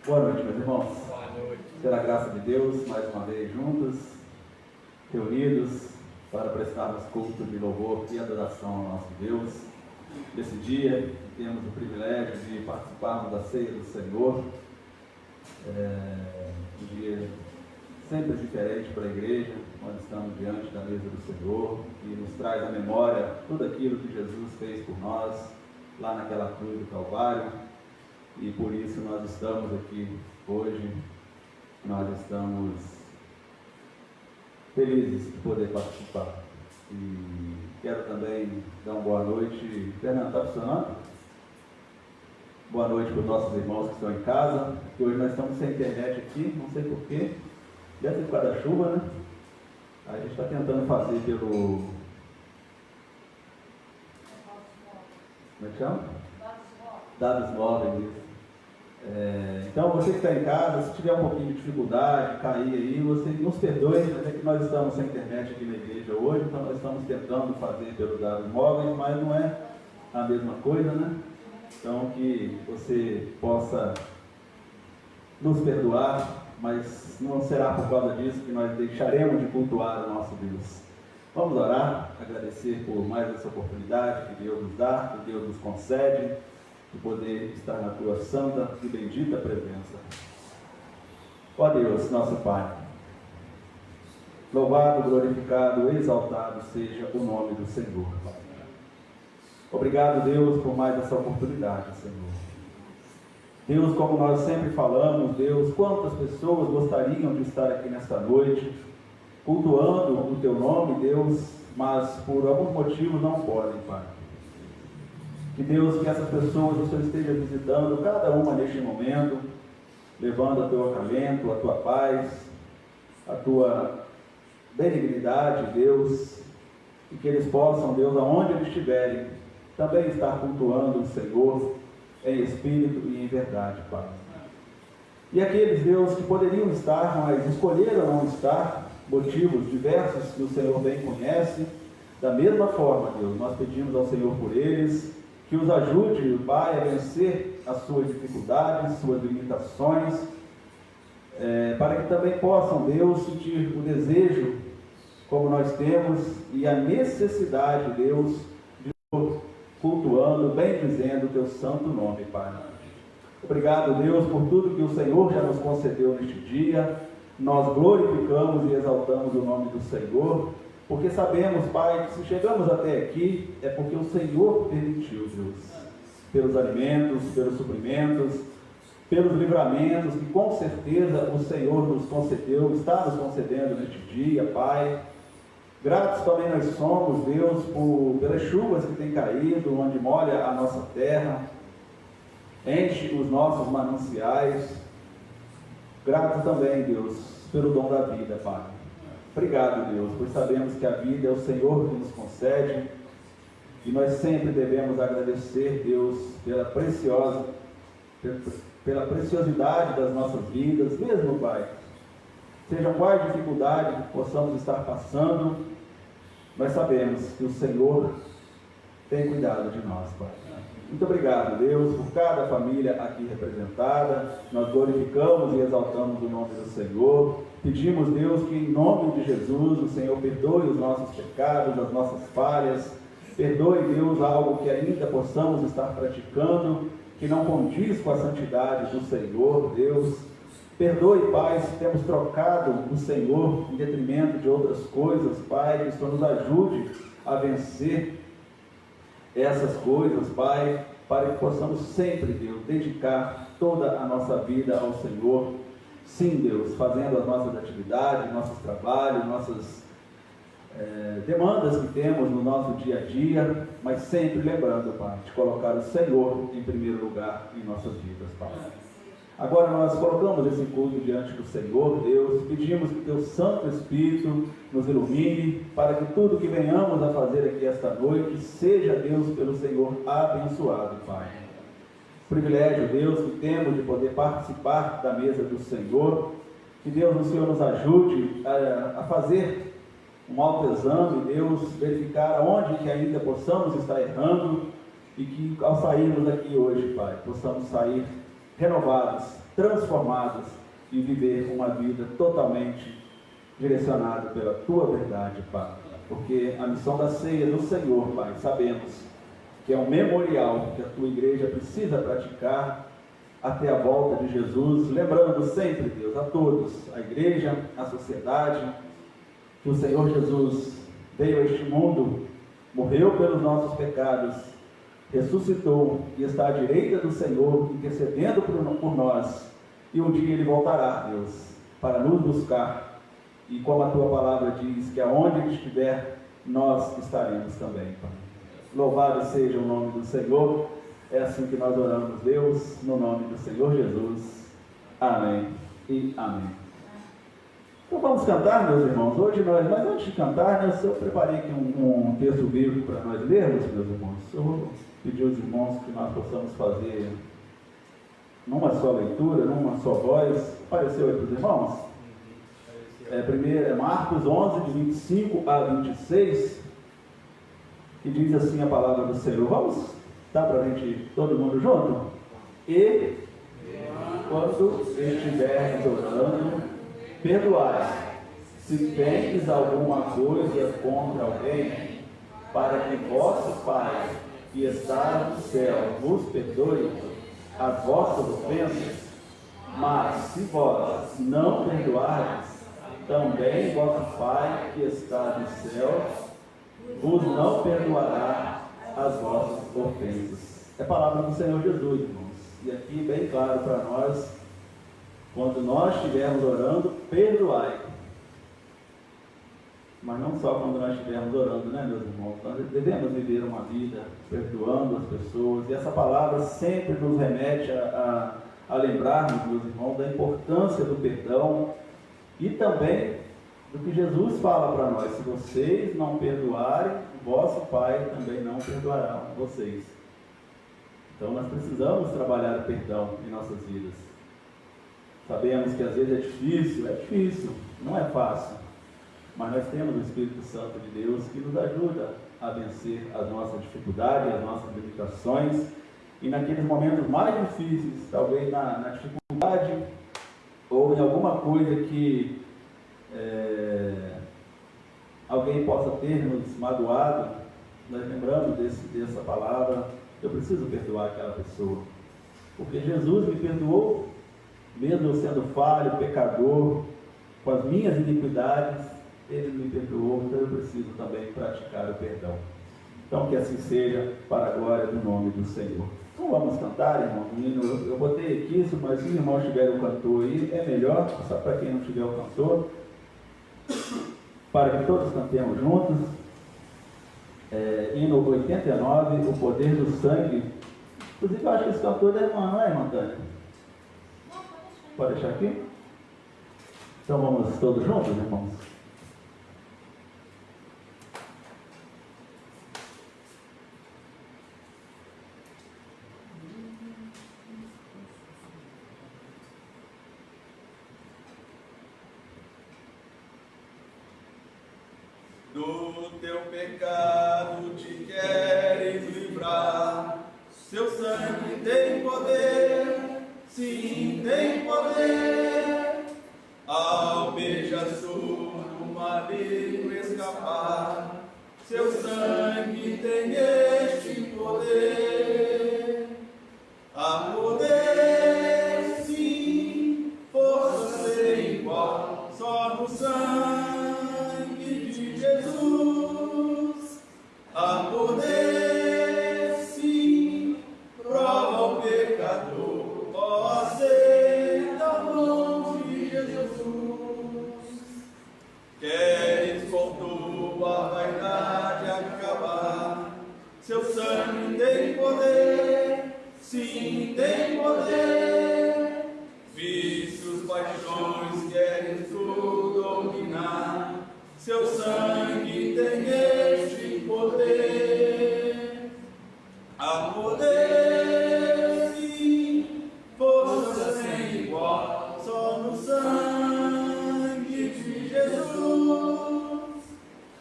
Boa noite, meus irmãos. Pela graça de Deus, mais uma vez juntos, reunidos para prestarmos culto de louvor e adoração ao nosso Deus. Nesse dia, temos o privilégio de participarmos da ceia do Senhor. Um dia sempre diferente para a igreja, quando estamos diante da mesa do Senhor, que nos traz à memória tudo aquilo que Jesus fez por nós, lá naquela cruz do Calvário. E por isso nós estamos aqui hoje, nós estamos felizes de poder participar. E quero também dar uma boa noite. Fernando, está funcionando? Boa noite para os nossos irmãos que estão em casa, que hoje nós estamos sem internet aqui, não sei porquê, deve ser por causa da chuva, né? A gente está tentando fazer pelo... Como é que chama? Dados móveis, isso. Então, você que está em casa, se tiver um pouquinho de dificuldade, cair aí, você nos perdoe, mas é que nós estamos sem internet aqui na igreja hoje, então nós estamos tentando fazer pelos dados móveis, mas não é a mesma coisa, né? Então, que você possa nos perdoar, mas não será por causa disso que nós deixaremos de cultuar o nosso Deus. Vamos orar, agradecer por mais essa oportunidade que Deus nos dá, que Deus nos concede, de poder estar na tua santa e bendita presença. Ó Deus, nosso Pai, louvado, glorificado, exaltado seja o nome do Senhor. Obrigado, Deus, por mais essa oportunidade, Senhor. Deus, como nós sempre falamos, Deus, quantas pessoas gostariam de estar aqui nesta noite, cultuando o Teu nome, Deus, mas por algum motivo não podem, Pai. Que Deus, que essas pessoas o Senhor esteja visitando, cada uma neste momento, levando o Teu acalento, a Tua paz, a Tua benignidade, Deus, e que eles possam, Deus, aonde eles estiverem, também estar cultuando o Senhor em espírito e em verdade, Pai. E aqueles, Deus, que poderiam estar, mas escolheram não estar, motivos diversos que o Senhor bem conhece, da mesma forma, Deus, nós pedimos ao Senhor por eles, que os ajude, Pai, a vencer as suas dificuldades, suas limitações, para que também possam, Deus, sentir o desejo, como nós temos, e a necessidade, Deus, de cultuando, bem dizendo o Teu santo nome, Pai. Obrigado, Deus, por tudo que o Senhor já nos concedeu neste dia. Nós glorificamos e exaltamos o nome do Senhor, porque sabemos, Pai, que se chegamos até aqui, é porque o Senhor permitiu, Deus, pelos alimentos, pelos suprimentos, pelos livramentos, que com certeza o Senhor nos concedeu, está nos concedendo neste dia, Pai. Gratos também nós somos, Deus, pelas chuvas que têm caído, onde molha a nossa terra, enche os nossos mananciais. Gratos também, Deus, pelo dom da vida, Pai. Obrigado, Deus, pois sabemos que a vida é o Senhor que nos concede, e nós sempre devemos agradecer, Deus, pela preciosidade das nossas vidas, mesmo, Pai. Seja qual dificuldade que possamos estar passando, nós sabemos que o Senhor tem cuidado de nós, Pai. Muito obrigado, Deus, por cada família aqui representada. Nós glorificamos e exaltamos o nome do Senhor. Pedimos, Deus, que em nome de Jesus o Senhor perdoe os nossos pecados, as nossas falhas. Perdoe, Deus, algo que ainda possamos estar praticando, que não condiz com a santidade do Senhor, Deus. Perdoe, Pai, se temos trocado o Senhor em detrimento de outras coisas, Pai, que o Senhor nos ajude a vencer essas coisas, Pai, para que possamos sempre, Deus, dedicar toda a nossa vida ao Senhor. Sim, Deus, fazendo as nossas atividades, nossos trabalhos, nossas demandas que temos no nosso dia a dia, mas sempre lembrando, Pai, de colocar o Senhor em primeiro lugar em nossas vidas, Pai. Agora nós colocamos esse culto diante do Senhor, Deus, pedimos que Teu Santo Espírito nos ilumine, para que tudo que venhamos a fazer aqui esta noite, seja, Deus, pelo Senhor abençoado, Pai. Privilégio, Deus, que temos de poder participar da mesa do Senhor, que Deus, o Senhor nos ajude a fazer um autoexame, Deus, verificar onde que ainda possamos estar errando, e que ao sairmos daqui hoje, Pai, possamos sair renovados, transformados e viver uma vida totalmente direcionada pela Tua verdade, Pai. Porque a missão da ceia do Senhor, Pai, sabemos que é um memorial que a Tua igreja precisa praticar até a volta de Jesus, lembrando sempre, Deus, a todos, a igreja, a sociedade, que o Senhor Jesus veio a este mundo, morreu pelos nossos pecados, ressuscitou e está à direita do Senhor, intercedendo por nós, e um dia Ele voltará, Deus, para nos buscar, e como a Tua palavra diz, que aonde Ele estiver, nós estaremos também, Pai. Louvado seja o nome do Senhor. É assim que nós oramos, Deus, no nome do Senhor Jesus. Amém e amém. Então vamos cantar, meus irmãos. Mas antes de cantar, eu preparei aqui um texto bíblico para nós lermos, meus irmãos. Eu vou pedir aos irmãos que nós possamos fazer numa só leitura, numa só voz. Apareceu aí para os irmãos? Primeiro é Marcos 11, de 25 a 26, que diz assim a palavra do Senhor. Vamos? Dá para a gente, todo mundo junto? E quando estiveres orando, perdoai, se tendes alguma coisa contra alguém, para que vosso Pai, que está no céu, vos perdoe as vossas ofensas. Mas se vós não perdoardes, também vosso Pai, que está no céu, vos não perdoará as vossas ofensas. É a palavra do Senhor Jesus, irmãos. E aqui bem claro para nós, quando nós estivermos orando, perdoai. Mas não só quando nós estivermos orando, né, meus irmãos? Nós devemos viver uma vida perdoando as pessoas. E essa palavra sempre nos remete a lembrarmos, meus irmãos, da importância do perdão e também do que Jesus fala para nós: se vocês não perdoarem, o vosso Pai também não perdoará vocês. Então nós precisamos trabalhar o perdão em nossas vidas. Sabemos que às vezes é difícil, não é fácil, mas nós temos o Espírito Santo de Deus que nos ajuda a vencer as nossas dificuldades, as nossas limitações, e naqueles momentos mais difíceis, talvez na dificuldade ou em alguma coisa que alguém possa ter nos magoado, nós lembramos dessa palavra: eu preciso perdoar aquela pessoa, porque Jesus me perdoou, mesmo eu sendo falho, pecador, com as minhas iniquidades, Ele me perdoou, então eu preciso também praticar o perdão. Então que assim seja, para a glória do nome do Senhor. Então vamos cantar, irmão. Eu botei aqui, mas se os irmãos tiverem o cantor aí, é melhor, só para quem não tiver o cantor, para que todos cantemos juntos. Hino 89, o poder do sangue. Inclusive eu acho que esse cantor é irmã, não é, irmã Tânia? Pode deixar aqui? Então vamos todos juntos, irmãos? Do teu pecado te queres livrar, seu sangue tem poder, sim, tem poder. Ao beija-flor do maligno escapar, seu sangue tem este poder. Há poder, sim, força sem igual, só no sangue de Jesus. Há poder, sim, prova o pecador, ó, aceita a mão de Jesus. Queres com tua vaidade acabar, seu sangue tem poder, sim, tem poder. Vícios, paixões querem tudo dominar, seu sangue tem este poder. Há poder, sim, força sem igual, só no sangue de Jesus.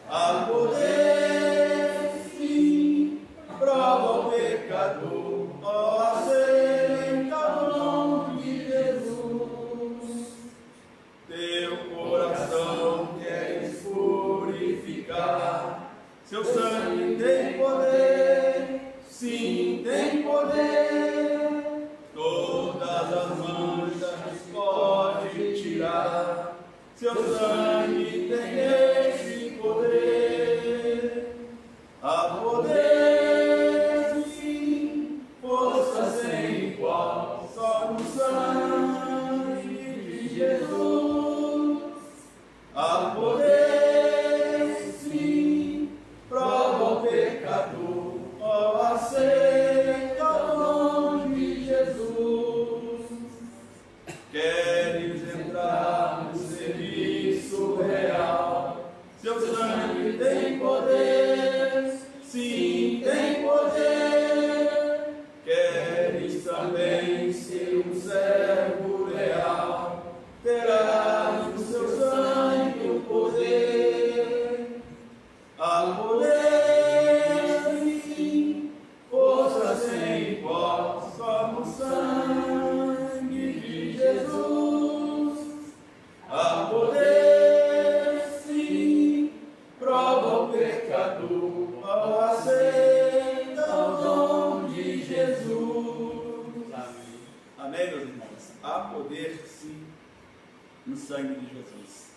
Há poder, sim, prova o pecador, ó, aceita a mão teu coração queres purificar. Seu sangue tem poder, sim, tem poder. Todas as manchas pode tirar. Seu sangue tem esse poder. Há poder, sim, força sem igual, só no sangue de Jesus. Há poder, sim, prova o pecador, ó, aceita o nome de Jesus. Queres entrar no serviço real? Seu sangue tem poder, sim, tem poder. Queres também ser um servo leal? Terás no seu sangue o poder. Há poder, sim, força sem igual, só no sangue de Jesus. Há poder, sim, prova o pecador, ao aceita o dom de Jesus. Amém, meus irmãos? Há poder, sim, no sangue de Jesus.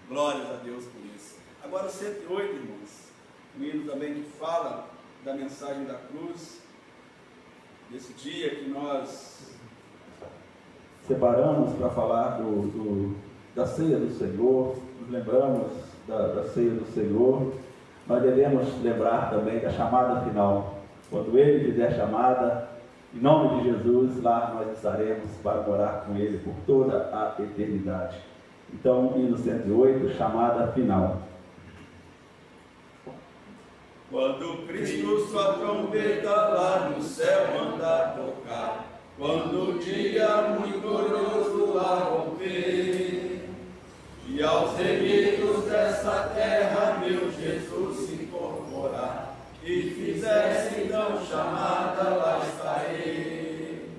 Glórias a Deus por isso. Agora o 108, irmãos, um hino também que fala da mensagem da cruz, desse dia que nós separamos para falar da ceia do Senhor, nos lembramos da ceia do Senhor. Nós devemos lembrar também da chamada final. Quando Ele fizer a chamada, em nome de Jesus, lá nós estaremos para morar com Ele por toda a eternidade. Então, hino 108, chamada final. Quando Cristo sua trombeta lá no céu mandar tocar, quando o dia muito glorioso lá romper, e aos remidos dessa terra meu Jesus se incorporar, e fizesse então chamada, lá estarei.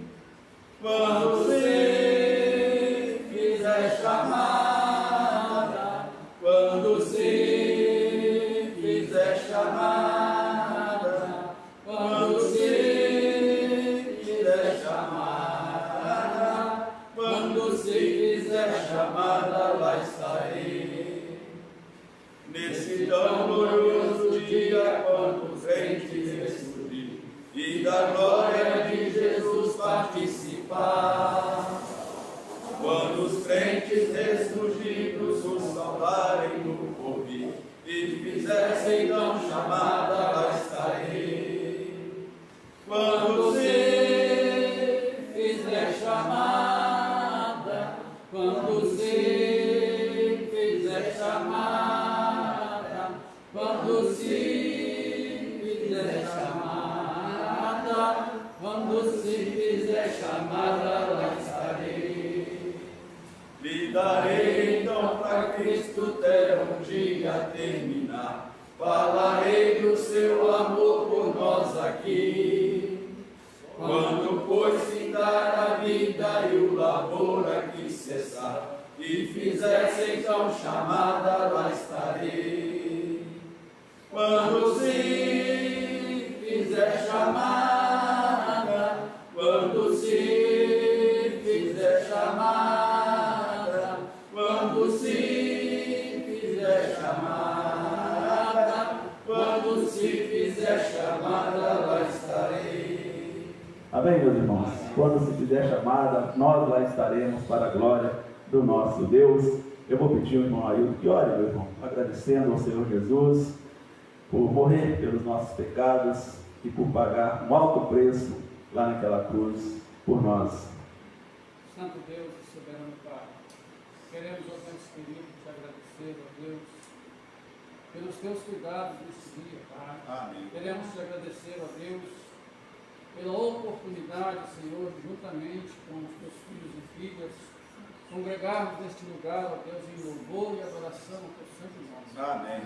Quando se fizer chamada, quando se fizer chamada, quando se fizer chamada, quando se fizer chamada, lá estarei. Nesse tão glorioso dia, quando os crentes ressurgirem e da glória de Jesus participar, quando os crentes ressurgidos os saudarem no porvir e fizessem então chamada, lá estarei. Quando se fizer chamada, quando se fizer chamada, quando se fizer chamada, quando se fizer chamada, lá estarei. Lhe darei então para Cristo ter um dia terminar. Falarei do seu amor por nós aqui. Quando pois findar a vida e o labor aqui cessar, e fizesse então chamada, lá estarei. Quando se fizer chamada, quando se fizer chamada, quando se fizer chamada, quando se fizer chamada, lá estarei. Amém, meus irmãos? Quando se fizer chamada, nós lá estaremos para a glória do nosso Deus. Eu vou pedir ao irmão Ailton que ore, meu irmão, agradecendo ao Senhor Jesus por morrer pelos nossos pecados e por pagar um alto preço lá naquela cruz por nós. Santo Deus e soberano Pai, queremos, ó Deus querido, te agradecer, ó Deus, pelos teus cuidados nesse dia, Pai. Amém. Queremos te agradecer, ó Deus, pela oportunidade, Senhor, de, juntamente com os teus filhos e filhas, congregarmos neste lugar, ó Deus, em louvor e adoração ao teu santo nome. Amém.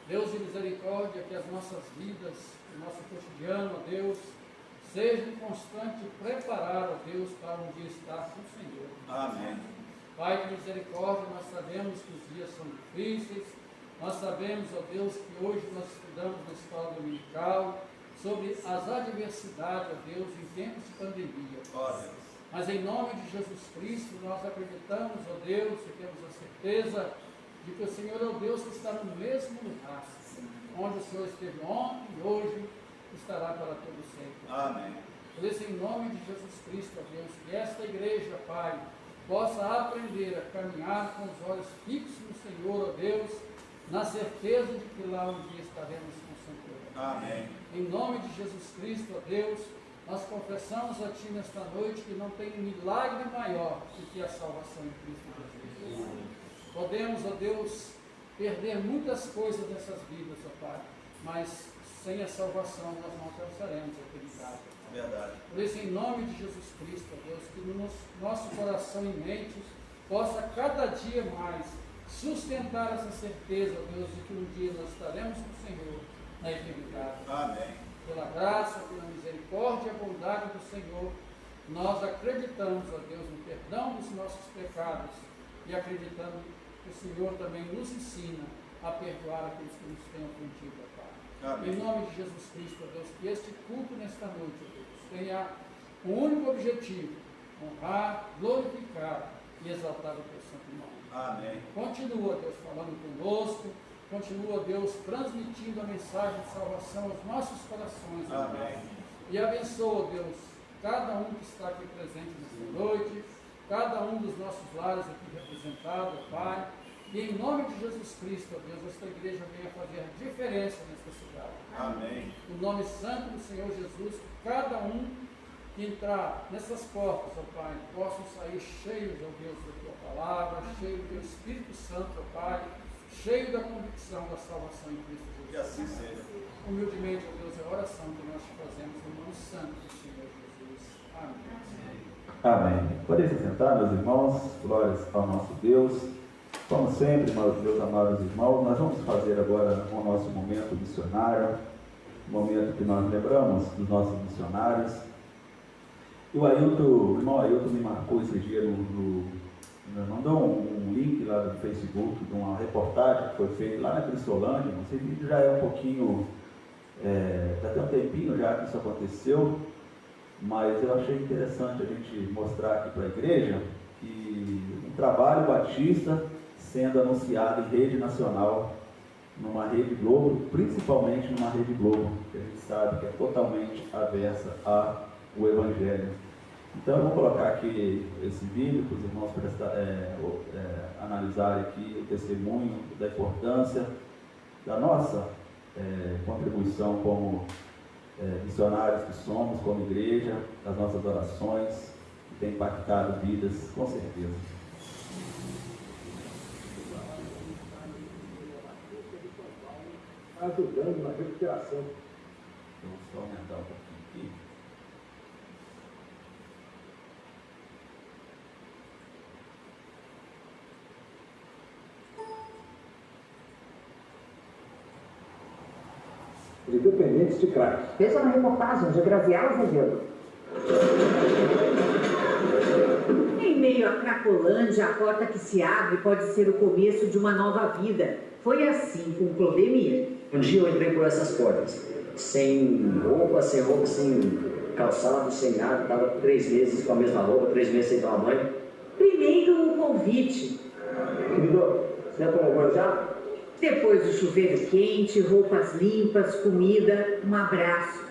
Deus de misericórdia, que as nossas vidas, o nosso cotidiano, ó Deus, seja um constante preparar, ó Deus, para um dia estar com o Senhor. Amém. Pai de misericórdia, nós sabemos que os dias são difíceis, nós sabemos, ó Deus, que hoje nós estudamos na escola dominical sobre as adversidades, ó Deus, em tempos de pandemia. Mas em nome de Jesus Cristo, nós acreditamos, ó Deus, e temos a certeza de que o Senhor é o Deus que está no mesmo lugar, onde o Senhor esteve ontem e hoje estará para todo sempre. Amém. Por isso, em nome de Jesus Cristo, ó Deus, que esta igreja, Pai, possa aprender a caminhar com os olhos fixos no Senhor, ó Deus, na certeza de que lá um dia estaremos com o Senhor. Amém. Em nome de Jesus Cristo, ó Deus, nós confessamos a Ti nesta noite que não tem milagre maior do que a salvação em Cristo Jesus. Podemos, ó Deus, perder muitas coisas nessas vidas, ó Pai, mas sem a salvação nós não alcançaremos a eternidade. Verdade. Por isso, em nome de Jesus Cristo, ó Deus, que no nosso coração e mente possa cada dia mais sustentar essa certeza, ó Deus, de que um dia nós estaremos com o Senhor na eternidade. Amém. Pela graça, pela misericórdia e a bondade do Senhor, nós acreditamos, ó Deus, no perdão dos nossos pecados e acreditamos que o Senhor também nos ensina a perdoar aqueles que nos têm ofendido, ó Pai. Amém. Em nome de Jesus Cristo, ó Deus, que este culto nesta noite, ó Deus, tenha um único objetivo: honrar, glorificar e exaltar o teu santo nome. Amém. Continua, Deus, falando conosco, continua, Deus, transmitindo a mensagem de salvação aos nossos corações, ó Pai. Amém. E abençoa, Deus, cada um que está aqui presente nesta noite, cada um dos nossos lares aqui representados, ó Pai. E em nome de Jesus Cristo, ó Deus, esta igreja venha fazer a diferença nesta cidade. Amém. No nome santo do Senhor Jesus, que cada um que entrar nessas portas, ó Pai, possam sair cheios, ó Deus, da Tua palavra, cheios do Teu Espírito Santo, ó Pai, cheio da convicção da salvação em Cristo Jesus. Que assim seja. Humildemente, ó Deus, é a oração que nós te fazemos no nome santo do Senhor Jesus. Amém. Amém. Podem se sentar, meus irmãos, glórias ao nosso Deus. Como sempre, meus amados irmãos, nós vamos fazer agora o nosso momento missionário, momento que nós lembramos dos nossos missionários. E o irmão Ailton me marcou esse dia, mandou um link lá do Facebook de uma reportagem que foi feita lá na Cristolândia. Esse vídeo já é um pouquinho, já tem um tempinho já que isso aconteceu, mas eu achei interessante a gente mostrar aqui para a igreja que um trabalho batista sendo anunciado em rede nacional, numa Rede Globo, principalmente numa Rede Globo, que a gente sabe que é totalmente aversa ao Evangelho. Então eu vou colocar aqui esse vídeo para os irmãos analisarem aqui o testemunho da importância da nossa contribuição como missionários que somos, como igreja, das nossas orações, que tem impactado vidas, com certeza. Ajudando na recuperação. Eu vou só aumentar um pouquinho aqui. De dependentes de crack. Veja na reportagem de Graziela Azevedo. Em meio à Cracolândia, a porta que se abre pode ser o começo de uma nova vida. Foi assim com Clodemir. Um dia eu entrei por essas portas, sem roupa, sem calçado, sem nada. Estava 3 meses com a mesma roupa, 3 meses sem tomar banho. Primeiro o convite. Querido, você já tomou banho já? Depois o chuveiro quente, roupas limpas, comida, um abraço.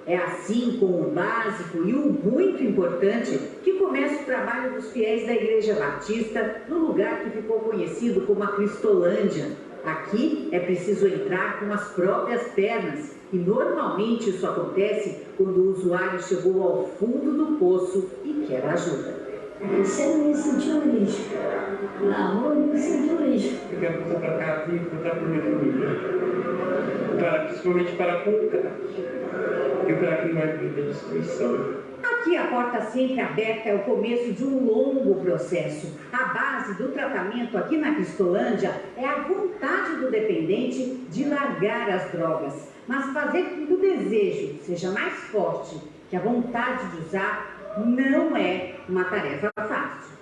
É assim, com o básico e o muito importante, que começa o trabalho dos fiéis da Igreja Batista no lugar que ficou conhecido como a Cristolândia. Aqui é preciso entrar com as próprias pernas e normalmente isso acontece quando o usuário chegou ao fundo do poço e quer ajuda. Você não me sentiu lixo. Na rua não me sentiu lixo. Eu quero passar para cá e contar para minha família. Principalmente para com o crack. E o crack não é vida de destruição. Aqui a porta sempre aberta é o começo de um longo processo. A base do tratamento aqui na Cristolândia é a vontade do dependente de largar as drogas, mas fazer com que o desejo seja mais forte que a vontade de usar não é uma tarefa fácil.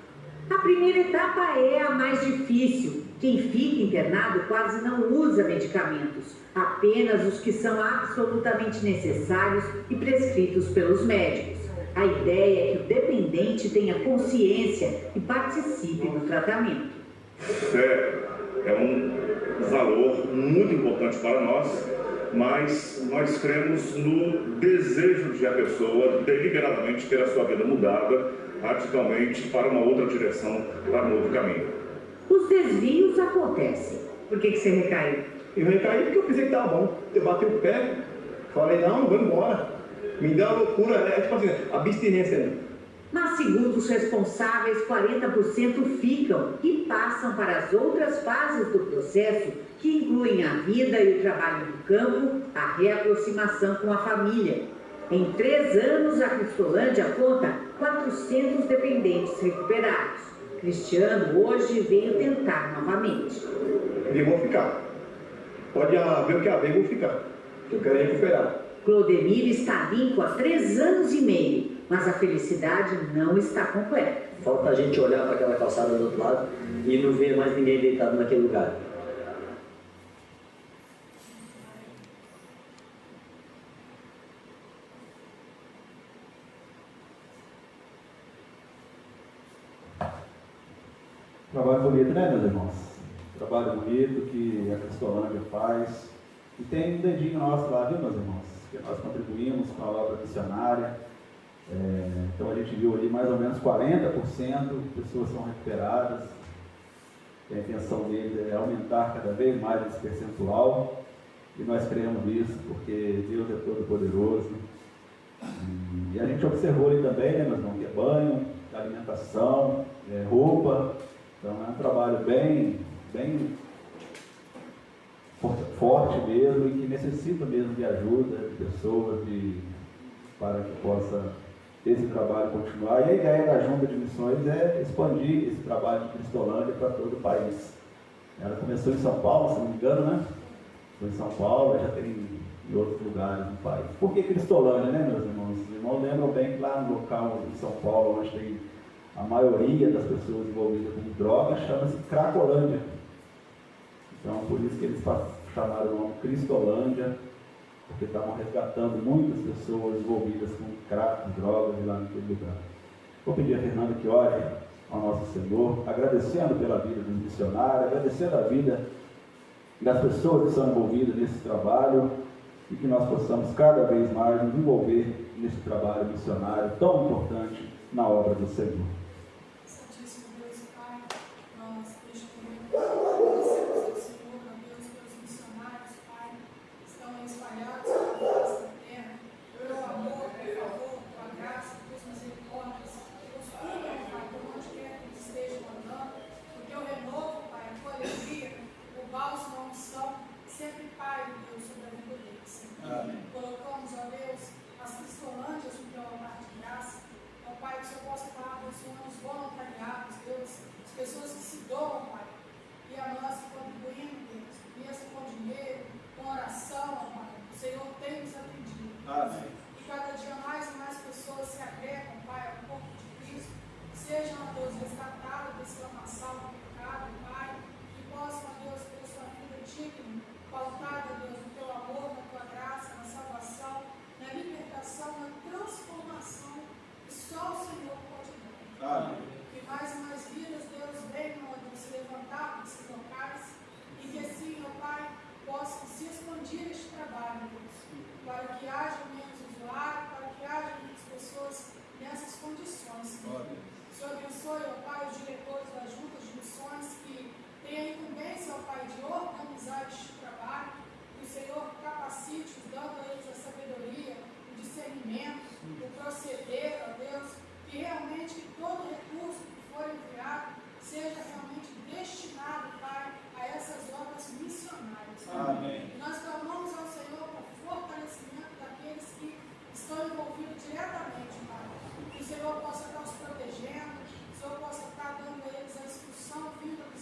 A primeira etapa é a mais difícil. Quem fica internado quase não usa medicamentos, apenas os que são absolutamente necessários e prescritos pelos médicos. A ideia é que o dependente tenha consciência e participe do tratamento. Fé é um valor muito importante para nós, mas nós cremos no desejo de a pessoa deliberadamente ter a sua vida mudada radicalmente para uma outra direção, para um outro caminho. Os desvios acontecem. Por que você recaiu? Eu recaí porque eu pensei que estava bom. Eu bati o pé, falei, não vou embora. Me deu uma loucura, tipo assim, abstinência. Né? Mas, segundo os responsáveis, 40% ficam e passam para as outras fases do processo, que incluem a vida e o trabalho no campo, a reaproximação com a família. Em 3 anos, a Cristolândia conta 400 dependentes recuperados. Cristiano hoje veio tentar novamente. E vou ficar. Pode haver o que haver, vou ficar. Eu quero recuperar. Clodemir está limpo há 3 anos e meio, mas a felicidade não está completa. Falta a gente olhar para aquela calçada do outro lado e não ver mais ninguém deitado naquele lugar. Trabalho bonito, né, meus irmãos? Trabalho bonito que a Cristolândia faz. E tem um dedinho nosso lá, viu, meus irmãos? Que nós contribuímos com a obra missionária. Então a gente viu ali mais ou menos 40% de pessoas são recuperadas. E a intenção deles é aumentar cada vez mais esse percentual. E nós cremos nisso, porque Deus é todo poderoso. E a gente observou ali também, né, meus irmãos, que é banho, alimentação, roupa. Então é um trabalho bem forte mesmo e que necessita mesmo de ajuda de pessoas para que possa esse trabalho continuar. E a ideia da Junta de Missões é expandir esse trabalho de Cristolândia para todo o país. Ela começou em São Paulo, se não me engano, né? Foi em São Paulo, já tem em outros lugares do país. Por que Cristolândia, né, meus irmãos? Os irmãos lembram bem que lá no local em São Paulo, onde tem a maioria das pessoas envolvidas com drogas, chama-se Cracolândia. Então, por isso que eles chamaram o nome Cristolândia, porque estavam resgatando muitas pessoas envolvidas com crack, drogas lá naquele lugar. Vou pedir a Fernanda que ore ao nosso Senhor, agradecendo pela vida dos missionários, agradecendo a vida das pessoas que são envolvidas nesse trabalho e que nós possamos cada vez mais nos envolver nesse trabalho missionário tão importante na obra do Senhor. Colocamos, ó Deus, as Cristolândias no teu altar de graça. Ó Pai, que o Senhor possa estar abençoando os voluntariados, Deus, as pessoas que se doam, Pai, e a nós contribuindo, Deus, mesmo com dinheiro, com oração, ó Pai. O Senhor tem nos atendido. Amém. E cada dia mais e mais pessoas se agregam, Pai, ao corpo de Cristo, sejam, ó Deus, resgatadas desse lamaçal do pecado, Pai, que possam, ó Deus, ter sua vida digna, pautada, Deus, no teu amor, na tua graça, na salvação, na libertação, na transformação que só o Senhor pode dar. Amém. Que mais e mais vidas, Deus, venham a Deus se levantar desses locais e que assim, ó Pai, possam se expandir este trabalho, Deus, para que haja menos usuário, para que haja menos pessoas nessas condições. Senhor, abençoe, ó Pai, os diretores das juntas de missões que têm a incumbência, ó Pai, de organizar este trabalho, que o Senhor capacite-os, dando a eles a sabedoria, o discernimento, o proceder, ó Deus, que realmente todo recurso que for enviado seja realmente destinado, Pai, a essas obras missionárias. Amém. E nós clamamos ao Senhor por fortalecimento daqueles que estão envolvidos diretamente, Pai. Que o Senhor possa estar os protegendo, que o Senhor possa estar dando a eles a instrução vinda do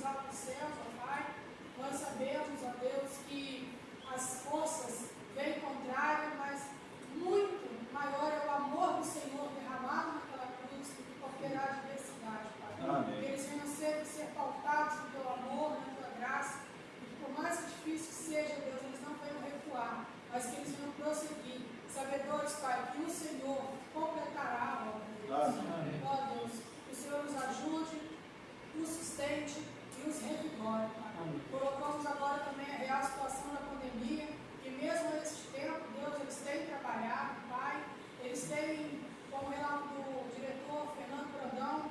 Colocamos agora também a real situação da pandemia, que mesmo nesse tempo, Deus, eles têm trabalhado, Pai, eles têm, como relato do diretor Fernando Brandão,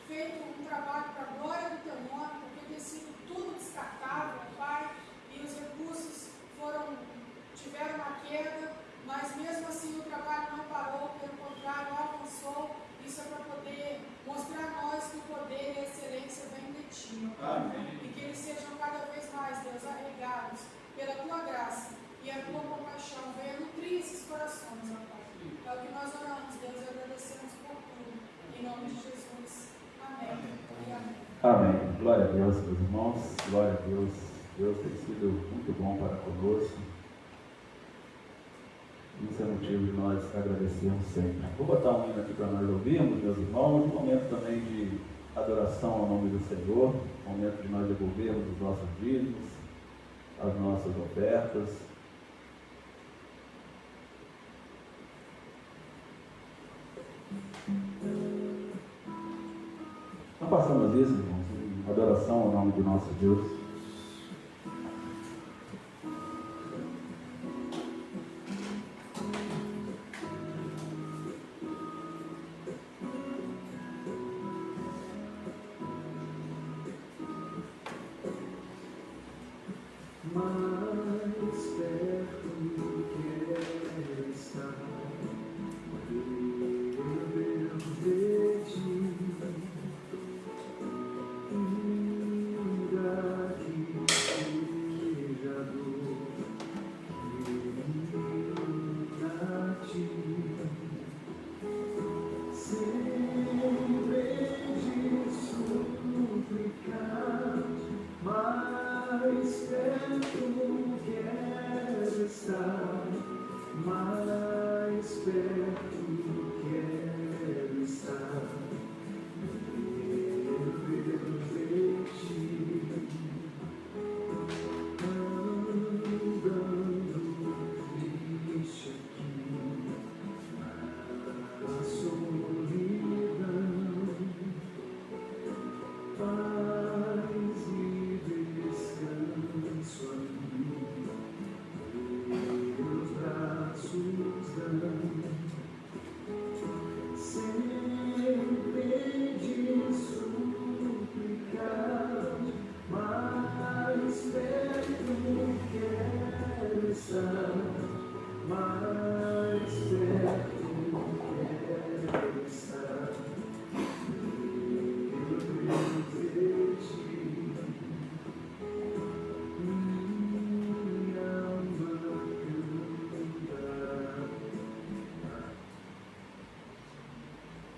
feito um trabalho para a glória do teu nome, porque tem sido tudo descartável, Pai, e os recursos tiveram uma queda, mas mesmo assim o trabalho não parou, pelo contrário, avançou. Isso é para poder mostrar a nós que o poder e a excelência vem de Ti, Pai. E que eles sejam cada vez mais, Deus, arregados pela Tua graça e a Tua compaixão. Venha nutrir esses corações, ó Pai. É o que nós oramos, Deus, e agradecemos por tudo. Em nome de Jesus. Amém. E amém. Amém. Glória a Deus, meus irmãos. Glória a Deus. Deus tem sido muito bom para conosco. Isso é motivo de nós agradecermos sempre. Vou botar um hino aqui para nós ouvirmos, meus irmãos. Um momento também de adoração ao nome do Senhor. Um momento de nós devolvermos os nossos dízimos, as nossas ofertas. Não passamos isso, irmãos. Adoração ao nome do nosso Deus.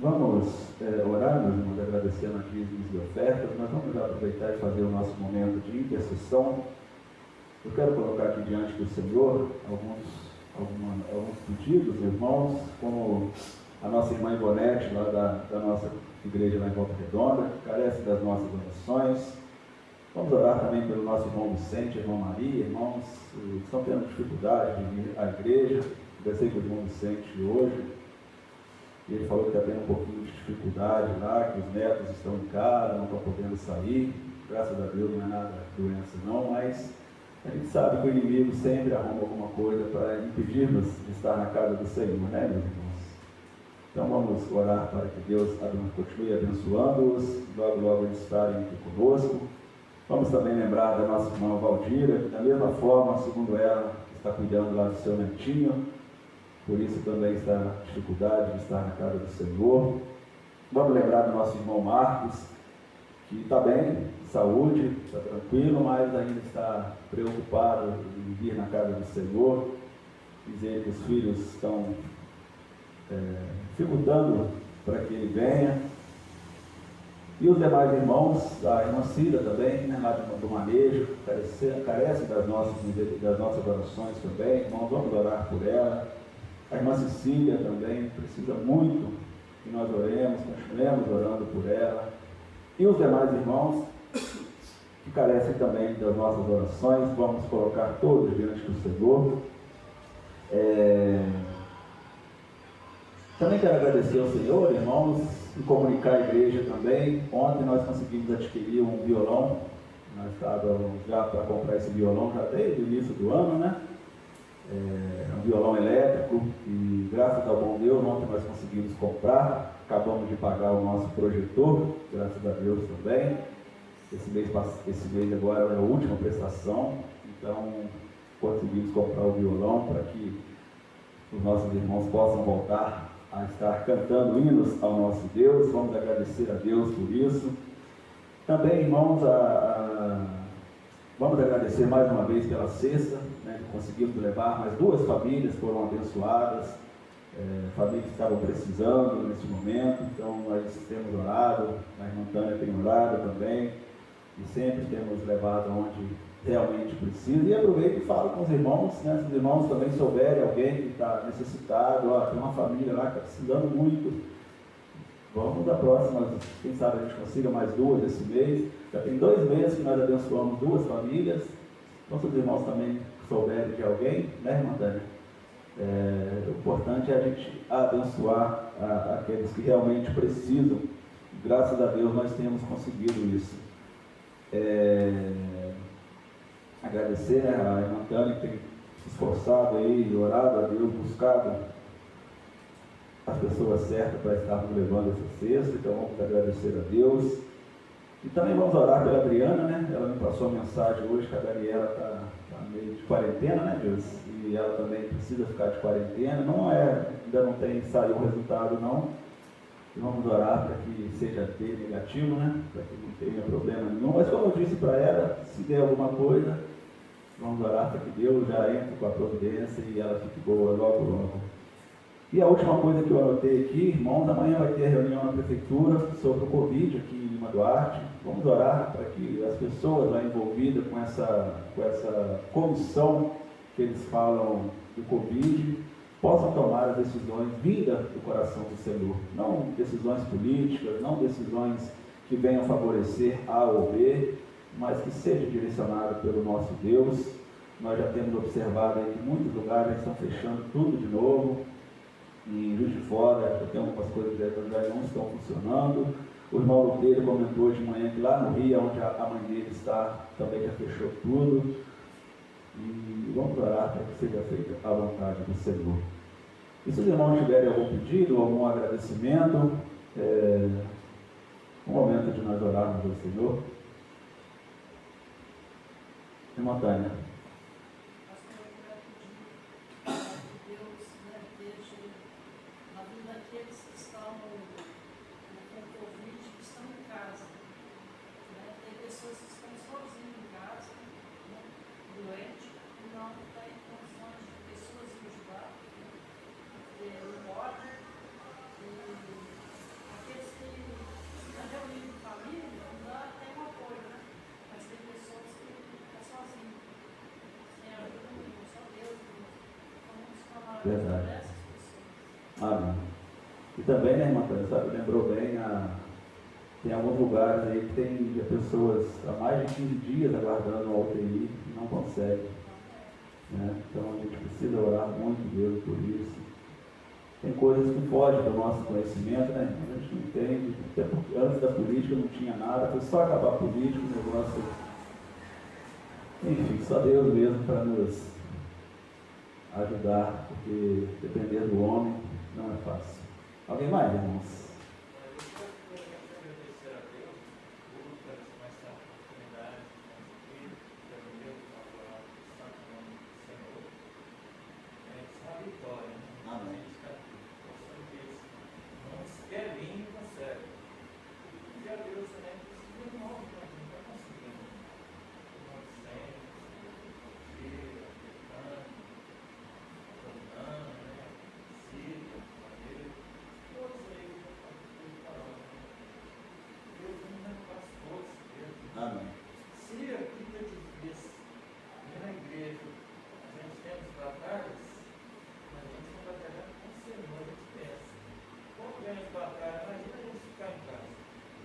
Vamos orar, meus irmãos, agradecendo aqui dízimos e ofertas. Nós vamos aproveitar e fazer o nosso momento de intercessão. Eu quero colocar aqui diante do Senhor alguns pedidos, irmãos, como a nossa irmã Ivonete, lá da nossa igreja lá em Volta Redonda, que carece das nossas orações. Vamos orar também pelo nosso irmão Vicente, irmã Maria, irmãos que estão tendo dificuldade de vir à igreja. Conversei com o irmão Vicente hoje. E ele falou que está tendo um pouquinho de dificuldade lá, que os netos estão em casa, não estão podendo sair. Graças a Deus não é nada doença não, mas a gente sabe que o inimigo sempre arruma alguma coisa para impedir-nos de estar na casa do Senhor, né, meus irmãos? Então vamos orar para que Deus continue abençoando-os, logo eles estarem aqui conosco. Vamos também lembrar da nossa irmã Valdira, que da mesma forma, segundo ela, está cuidando lá do seu netinho. Por isso também está na dificuldade de estar na casa do Senhor. Vamos lembrar do nosso irmão Marcos, que está bem, de saúde, está tranquilo, mas ainda está preocupado em vir na casa do Senhor. Dizer que os filhos estão dificultando para que ele venha. E os demais irmãos, a irmã Cida também, né, lá do manejo, carece das nossas orações também. Irmãos, vamos orar por ela. A irmã Cecília também precisa muito que nós oremos, continuemos orando por ela. E os demais irmãos que carecem também das nossas orações, vamos colocar todos diante do Senhor. Também quero agradecer ao Senhor, irmãos, e comunicar à igreja também. Ontem nós conseguimos adquirir um violão Nós estávamos já para comprar esse violão já desde o início do ano, né? É um violão elétrico e graças ao bom Deus ontem nós conseguimos comprar, acabamos de pagar o nosso projetor, graças a Deus também. Esse mês agora é a última prestação, então conseguimos comprar o violão para que os nossos irmãos possam voltar a estar cantando hinos ao nosso Deus. Vamos agradecer a Deus por isso. Também, irmãos, vamos agradecer mais uma vez pela cesta, né, que conseguimos levar, mas 2 famílias foram abençoadas, famílias que estavam precisando nesse momento, então nós temos orado, a irmã Tânia tem orado também, e sempre temos levado onde realmente precisa. E aproveito e falo com os irmãos, né, se os irmãos também souberem alguém que está necessitado, tem uma família lá que está precisando muito, vamos da próxima, quem sabe a gente consiga mais 2 esse mês. Já tem 2 meses que nós abençoamos 2 famílias. Então, se os irmãos também souberem de alguém, né, irmã Tânia? O importante é a gente abençoar aqueles que realmente precisam. Graças a Deus nós temos conseguido isso. Agradecer, né, a irmã Tânia que tem se esforçado aí, orado a Deus, buscado as pessoas certas para estarmos levando essa cesta, então vamos agradecer a Deus. E também vamos orar pela Adriana, né? Ela me passou a mensagem hoje que a Daniela está meio de quarentena, né, Deus? E ela também precisa ficar de quarentena. Ainda não saiu o resultado, não. E vamos orar para que seja T negativo, né? Para que não tenha problema nenhum. Mas como eu disse para ela, se der alguma coisa, vamos orar para que Deus já entre com a providência e ela fique boa logo, logo. E a última coisa que eu anotei aqui, irmãos, amanhã vai ter reunião na prefeitura sobre o Covid aqui em Lima Duarte. Vamos orar para que as pessoas lá envolvidas com essa comissão que eles falam do Covid possam tomar as decisões vindas do coração do Senhor. Não decisões políticas, não decisões que venham favorecer A ou B, mas que seja direcionado pelo nosso Deus. Nós já temos observado aí que muitos lugares já estão fechando tudo de novo. Em Juiz de Fora, já tem algumas coisas que já não estão funcionando. O irmão Luteiro comentou hoje de manhã que lá no Rio, onde a mãe dele está, também já fechou tudo. E vamos orar para que seja feita a vontade do Senhor. E se os irmãos tiverem algum pedido, algum agradecimento, um momento de nós orarmos ao Senhor. Irmã Tânia. Verdade. Amém. E também, né, irmã Tânia, sabe, lembrou bem, tem alguns lugares aí que tem pessoas há mais de 15 dias aguardando a UTI e não conseguem. Né? Então a gente precisa orar muito, Deus, por isso. Tem coisas que fogem do nosso conhecimento, né? A gente não entende, até porque antes da política não tinha nada, foi só acabar a política, o negócio. Enfim, só Deus mesmo para nos ajudar, porque depender do homem não é fácil. Alguém mais, irmãos?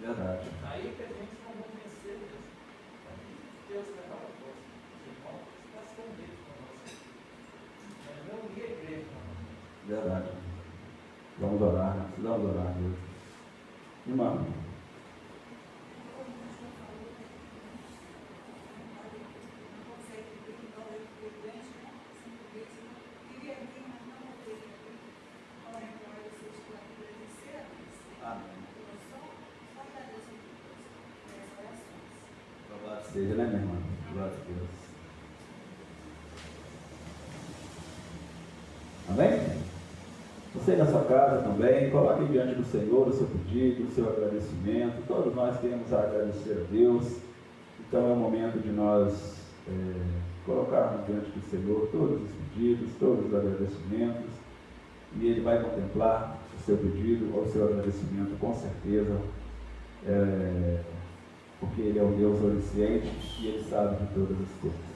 Verdade. Aí que a gente não vai vencer mesmo. Deus vai dar a força. Os irmãos estão escondidos conosco. Mas não ia a igreja, não. Verdade. Vamos orar, precisamos orar, Deus. Irmão. seja, né, minha irmã? Glória a Deus. Amém? Você na sua casa também, coloque diante do Senhor o seu pedido, o seu agradecimento. Todos nós temos a agradecer a Deus. Então é o momento de nós colocarmos diante do Senhor todos os pedidos, todos os agradecimentos. E Ele vai contemplar o seu pedido ou o seu agradecimento com certeza. Porque Ele é o Deus onisciente e Ele sabe de todas as coisas.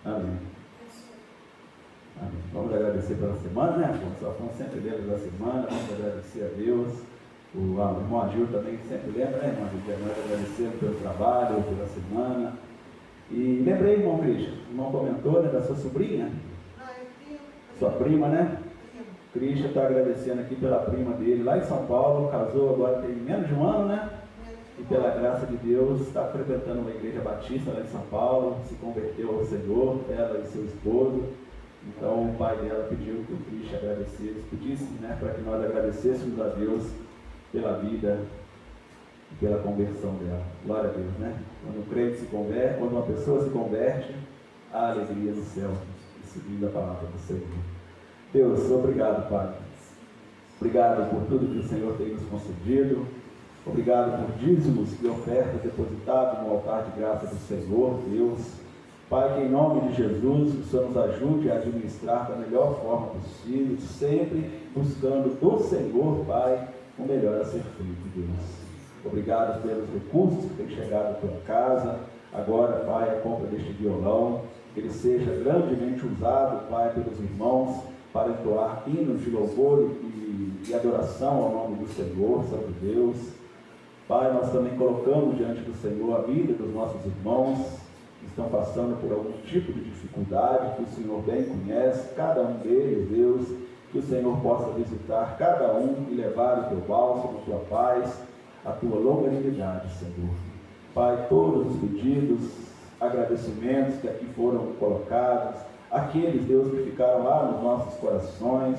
Amém. Amém. Vamos agradecer pela semana, né, Afonso? Afonso sempre lembra da semana, vamos agradecer a Deus. O irmão Agil também sempre lembra, né, irmão Agil? Nós agradecemos pelo trabalho, pela semana. E lembrei, irmão Cristian, o irmão comentou, né, da sua sobrinha, sua prima, né? Cristian está agradecendo aqui pela prima dele lá em São Paulo, casou agora tem menos de um ano, né? E pela graça de Deus está frequentando uma igreja batista lá em São Paulo, se converteu ao Senhor, ela e seu esposo. Então o pai dela pediu que o Cristian pedisse, né, para que nós agradecêssemos a Deus pela vida e pela conversão dela. Glória a Deus, né? Quando o crente se converte, quando uma pessoa se converte, há alegria no céu, seguindo a palavra do Senhor. Deus, obrigado, Pai. Obrigado por tudo que o Senhor tem nos concedido. Obrigado por dízimos e ofertas depositados no altar de graça do Senhor, Deus. Pai, que em nome de Jesus o Senhor nos ajude a administrar da melhor forma possível, sempre buscando do Senhor, Pai, o melhor a ser feito, Deus. Obrigado pelos recursos que têm chegado à tua casa. Agora, Pai, a compra deste violão, que ele seja grandemente usado, Pai, pelos irmãos, para entoar hinos de louvor e adoração ao nome do Senhor, Santo Deus. Pai, nós também colocamos diante do Senhor a vida dos nossos irmãos que estão passando por algum tipo de dificuldade, que o Senhor bem conhece, cada um deles, Deus, que o Senhor possa visitar cada um e levar o teu bálsamo, a tua paz, a tua longanimidade, Senhor. Pai, todos os pedidos, agradecimentos que aqui foram colocados, aqueles, Deus, que ficaram lá nos nossos corações,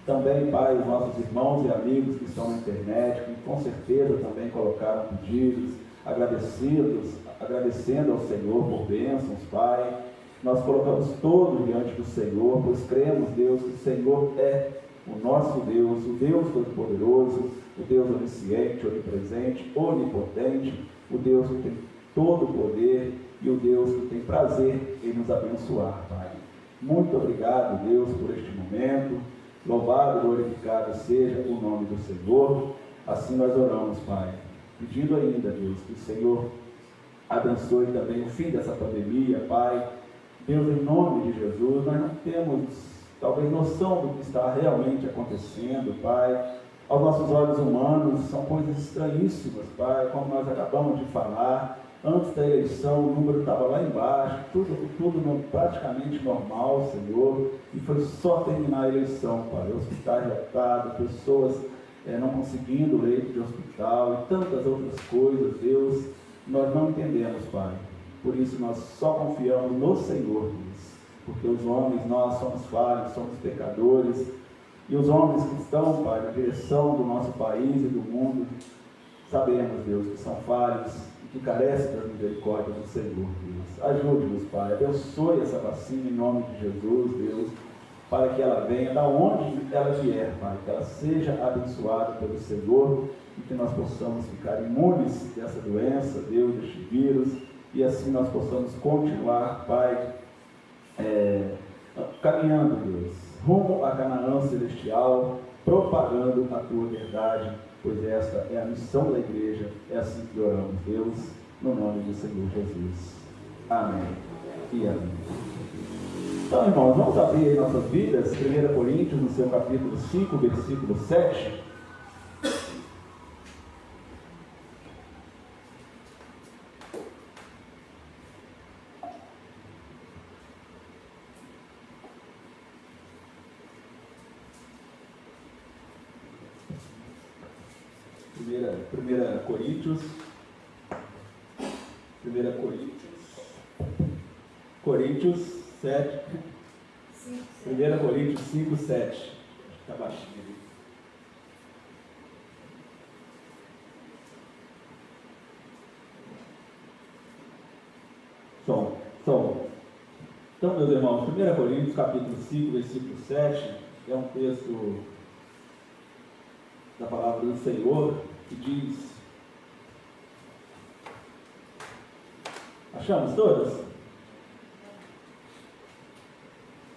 também, Pai, os nossos irmãos e amigos que estão na internet, que com certeza também colocaram pedidos, agradecendo ao Senhor por bênçãos, Pai. Nós colocamos todos diante do Senhor, pois cremos, Deus, que o Senhor é o nosso Deus, o Deus Todo-Poderoso, o Deus onisciente, onipresente, onipotente, o Deus que tem todo o poder e o Deus que tem prazer em nos abençoar, Pai. Muito obrigado, Deus, por este momento. Louvado e glorificado seja o nome do Senhor. Assim nós oramos, Pai, pedindo ainda, Deus, que o Senhor abençoe também o fim dessa pandemia, Pai. Deus, em nome de Jesus, nós não temos talvez noção do que está realmente acontecendo, Pai. Aos nossos olhos humanos são coisas estranhíssimas, Pai, como nós acabamos de falar. Antes da eleição, o número estava lá embaixo, tudo praticamente normal, Senhor, e foi só terminar a eleição, Pai. Hospitais lotados, pessoas não conseguindo leito de hospital e tantas outras coisas, Deus, nós não entendemos, Pai. Por isso nós só confiamos no Senhor, Deus, porque os homens, nós somos falhos, somos pecadores, e os homens que estão, Pai, na direção do nosso país e do mundo, sabemos, Deus, que são falhos, que carece da misericórdia do Senhor, Deus. Ajude-nos, Pai, abençoe essa vacina em nome de Jesus, Deus, para que ela venha da onde ela vier, Pai, que ela seja abençoada pelo Senhor e que nós possamos ficar imunes dessa doença, Deus, deste vírus, e assim nós possamos continuar, Pai, caminhando, Deus, rumo a Canaã celestial, propagando a tua verdade pois esta é a missão da igreja. É assim que oramos, Deus, no nome do Senhor Jesus. Amém e amém. Então, irmãos, vamos abrir aí nossas vidas, 1 Coríntios, no seu capítulo 5, versículo 7. Coríntios 7. 1 Coríntios 5, 7. Está baixinho ali. Som. Então, meus irmãos, 1 Coríntios capítulo 5, versículo 7, é um texto da palavra do Senhor que diz... Achamos todos?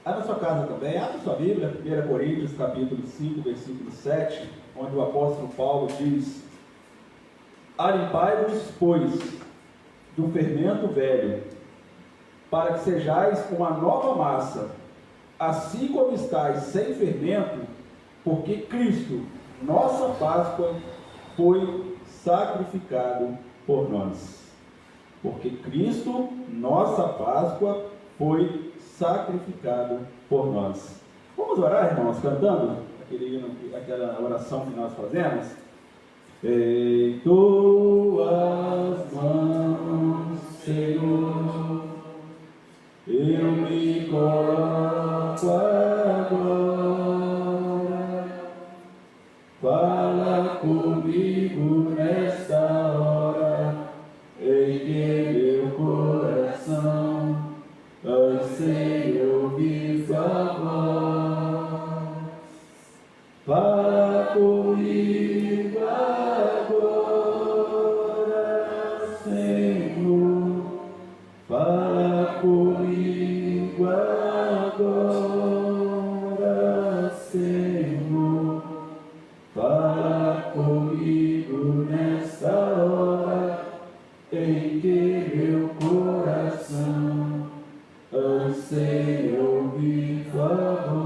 Aí na sua casa também, abre sua Bíblia, 1 Coríntios capítulo 5, versículo 7, onde o apóstolo Paulo diz: Alimpai-vos, pois, do fermento velho, para que sejais uma nova massa, assim como estáis sem fermento, porque Cristo, nossa Páscoa, foi sacrificado por nós. Porque Cristo, nossa Páscoa, foi sacrificado por nós. Vamos orar, irmãos, cantando aquela oração que nós fazemos? Em tuas mãos, Senhor, eu me coloco agora. Fala comigo nesta hora, em que meu coração anseia ouvir tua voz. Fala comigo agora, Senhor. Fala comigo agora, Senhor. Fala comigo nessa hora, em que meu coração anseia ouvir tua voz.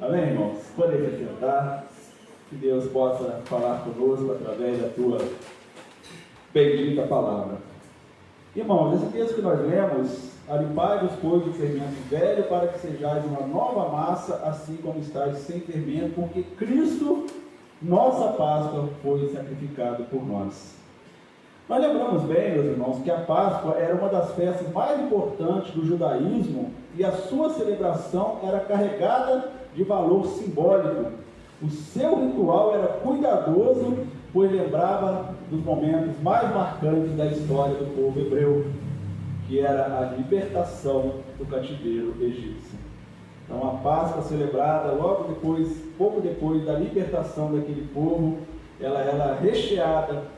Amém, irmãos? Podem se sentar. Que Deus possa falar conosco através da tua bendita palavra. Irmãos, esse texto que nós lemos: alimpai-vos, pois, do fermento velho, para que sejais uma nova massa, assim como estáis sem fermento, porque Cristo, nossa Páscoa, foi sacrificado por nós. Nós lembramos bem, meus irmãos, que a Páscoa era uma das festas mais importantes do judaísmo e a sua celebração era carregada de valor simbólico. O seu ritual era cuidadoso, pois lembrava dos momentos mais marcantes da história do povo hebreu, que era a libertação do cativeiro egípcio. Então, a Páscoa celebrada pouco depois da libertação daquele povo, ela era recheada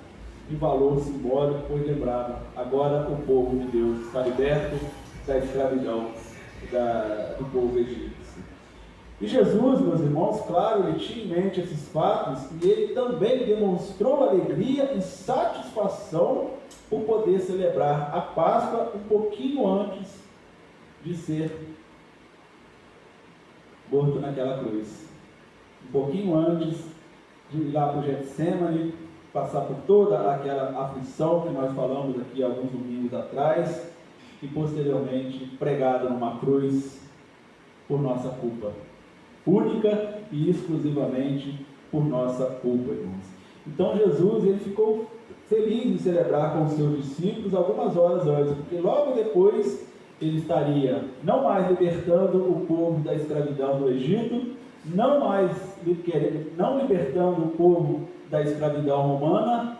de valor simbólico, pois lembrava: agora o povo de Deus está liberto da escravidão do povo egípcio. E Jesus, meus irmãos, claro, ele tinha em mente esses fatos e ele também demonstrou alegria e satisfação por poder celebrar a Páscoa um pouquinho antes de ser morto naquela cruz. Um pouquinho antes de ir lá para o Getsêmani, passar por toda aquela aflição que nós falamos aqui alguns domingos atrás e posteriormente pregado numa cruz por nossa culpa. Única e exclusivamente por nossa culpa, irmãos. Então Jesus, ele ficou feliz em celebrar com os seus discípulos algumas horas antes, porque logo depois ele estaria não mais libertando o povo da escravidão do Egito, não libertando o povo da escravidão romana,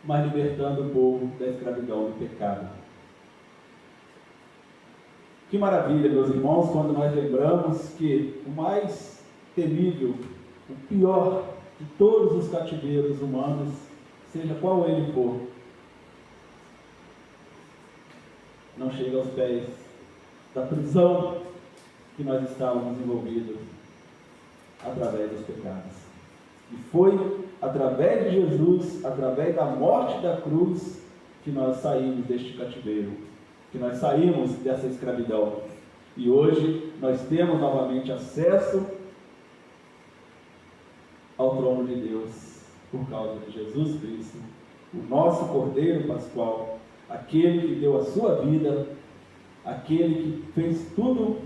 mas libertando o povo da escravidão do pecado. Que maravilha, meus irmãos, quando nós lembramos que o mais temível, o pior de todos os cativeiros humanos, seja qual ele for, não chega aos pés da prisão que nós estávamos envolvidos através dos pecados. E foi através de Jesus, através da morte da cruz, que nós saímos deste cativeiro, que nós saímos dessa escravidão. E hoje nós temos novamente acesso ao trono de Deus, por causa de Jesus Cristo, o nosso Cordeiro Pascual, aquele que deu a sua vida, aquele que fez tudo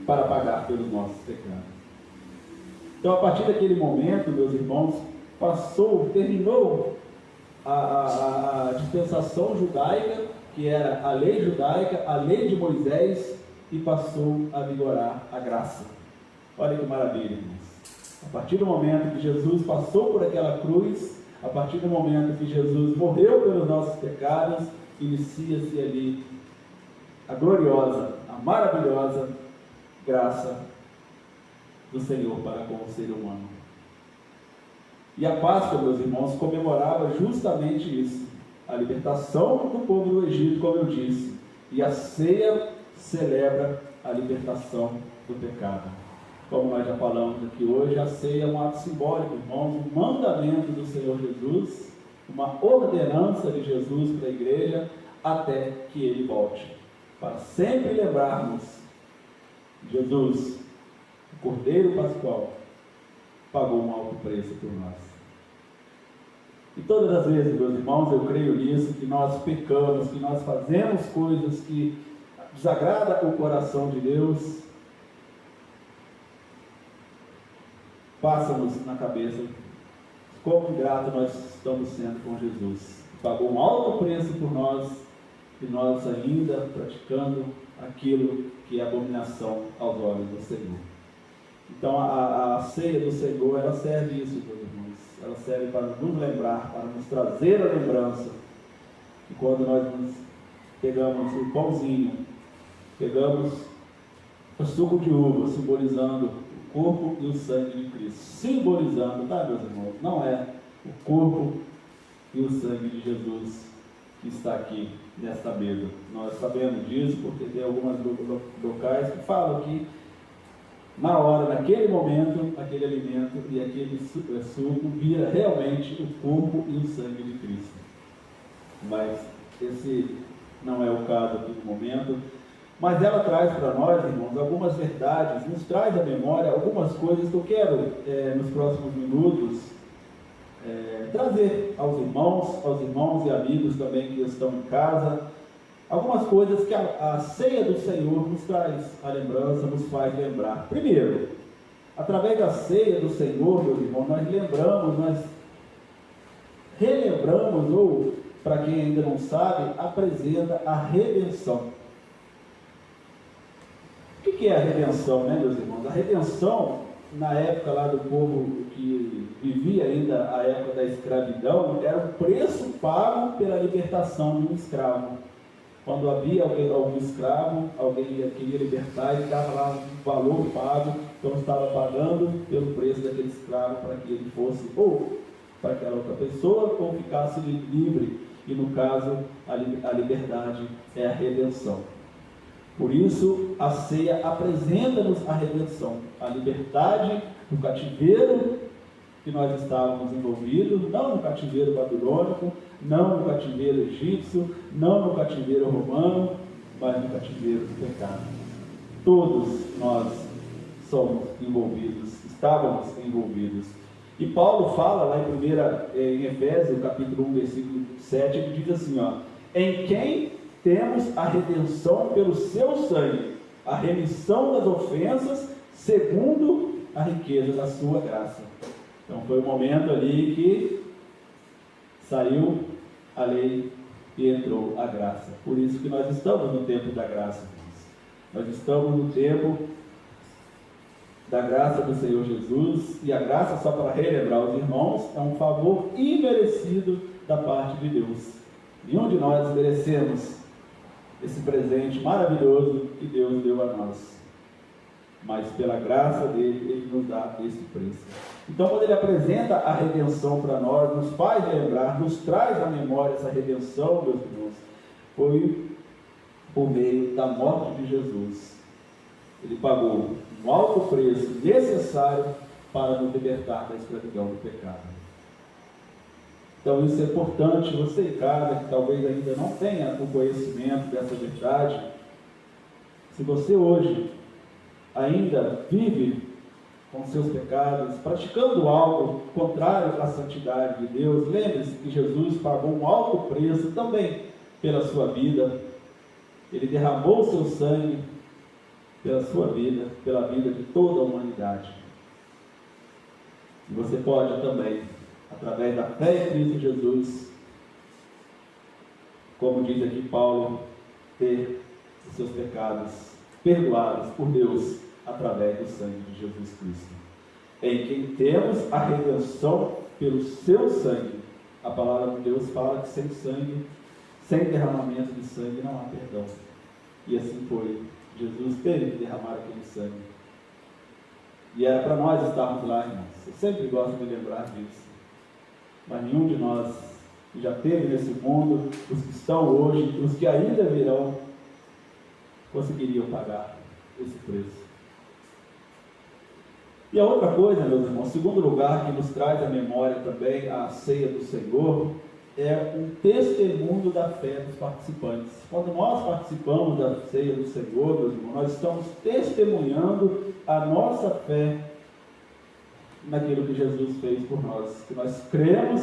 para pagar pelos nossos pecados. Então, a partir daquele momento, meus irmãos, terminou a dispensação judaica, que era a lei judaica, a lei de Moisés, e passou a vigorar a graça. Olha que maravilha, irmãos. A partir do momento que Jesus passou por aquela cruz, a partir do momento que Jesus morreu pelos nossos pecados, inicia-se ali a gloriosa, a maravilhosa graça do Senhor para com o ser humano. E a Páscoa, meus irmãos, comemorava justamente isso, a libertação do povo do Egito, como eu disse, e a ceia celebra a libertação do pecado. Como nós já falamos aqui hoje, a ceia é um ato simbólico, irmãos, um mandamento do Senhor Jesus, uma ordenança de Jesus para a igreja, até que Ele volte, para sempre lembrarmos: Jesus, o Cordeiro Pascual, pagou um alto preço por nós. E todas as vezes, meus irmãos, eu creio nisso, que nós pecamos, que nós fazemos coisas que desagradam o coração de Deus, passa-nos na cabeça quão ingrato nós estamos sendo com Jesus. Pagou um alto preço por nós, e nós ainda praticando aquilo que é abominação aos olhos do Senhor. Então a ceia do Senhor, ela serve isso, meus irmãos. Ela serve para nos lembrar, para nos trazer a lembrança que quando nós pegamos o pãozinho, pegamos o suco de uva, simbolizando o corpo e o sangue de Cristo. Simbolizando, tá, meus irmãos? Não é o corpo e o sangue de Jesus que está aqui nesta mesa. Nós sabemos disso porque tem alguns locais que falam que na hora, naquele momento, aquele alimento e aquele suco vira realmente o corpo e o sangue de Cristo. Mas esse não é o caso aqui no momento. Mas ela traz para nós, irmãos, algumas verdades, nos traz à memória algumas coisas que eu quero, nos próximos minutos, trazer aos irmãos e amigos também que estão em casa, algumas coisas que a ceia do Senhor nos traz a lembrança, nos faz lembrar. Primeiro, através da ceia do Senhor, meus irmãos, nós relembramos, ou, para quem ainda não sabe, apresenta a redenção. O que é a redenção, né, meus irmãos? A redenção, na época lá do povo que vivia ainda a época da escravidão, era o preço pago pela libertação de um escravo. Quando havia algum escravo, alguém queria libertar, ele dava lá um valor pago, então estava pagando pelo preço daquele escravo para que ele fosse ou para aquela outra pessoa ou ficasse livre. E no caso, a liberdade é a redenção. Por isso, a ceia apresenta-nos a redenção, a liberdade do cativeiro que nós estávamos envolvidos, não no cativeiro babilônico, não no cativeiro egípcio, não no cativeiro romano, mas no cativeiro do pecado. Todos nós somos envolvidos, estávamos envolvidos. E Paulo fala lá em Efésios, capítulo 1, versículo 7, ele diz assim, em quem temos a redenção pelo seu sangue, a remissão das ofensas, segundo a riqueza da sua graça. Então foi o momento ali que saiu a lei e entrou a graça. Por isso que nós estamos no tempo da graça. Nós estamos no tempo da graça do Senhor Jesus, e a graça, só para relembrar os irmãos, é um favor imerecido da parte de Deus. Nenhum de nós merecemos esse presente maravilhoso que Deus deu a nós, mas pela graça dele, ele nos dá esse preço. Então, quando ele apresenta a redenção para nós, nos faz lembrar, nos traz à memória essa redenção, meus irmãos, foi por meio da morte de Jesus. Ele pagou um alto preço necessário para nos libertar da escravidão do pecado. Então isso é importante, você em casa que talvez ainda não tenha o conhecimento dessa verdade, se você hoje ainda vive com seus pecados, praticando algo contrário à santidade de Deus, lembre-se que Jesus pagou um alto preço também pela sua vida. Ele derramou o seu sangue pela sua vida, pela vida de toda a humanidade. E você pode também, através da fé em Cristo Jesus, como diz aqui Paulo, ter os seus pecados perdoados por Deus através do sangue de Jesus Cristo, em quem temos a redenção pelo seu sangue. A palavra de Deus fala que sem sangue, sem derramamento de sangue não há perdão. E assim foi. Jesus teve que derramar aquele sangue. E era para nós estarmos lá, irmãos. Eu sempre gosto de lembrar disso. Mas nenhum de nós que já esteve nesse mundo, os que estão hoje, os que ainda virão, conseguiriam pagar esse preço. E a outra coisa, meus irmãos, segundo lugar que nos traz à memória também a ceia do Senhor, é um testemunho da fé dos participantes. Quando nós participamos da ceia do Senhor, meus irmãos, nós estamos testemunhando a nossa fé naquilo que Jesus fez por nós, que nós cremos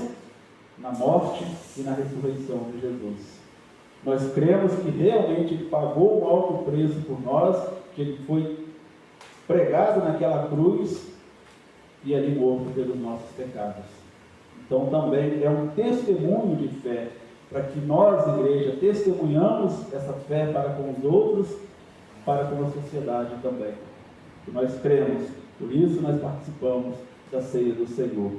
na morte e na ressurreição de Jesus. Nós cremos que realmente Ele pagou um alto preço por nós, que Ele foi pregado naquela cruz e ali morto pelos nossos pecados. Então também é um testemunho de fé, para que nós, igreja, testemunhamos essa fé para com os outros, para com a sociedade também. Que nós cremos, por isso nós participamos da ceia do Senhor.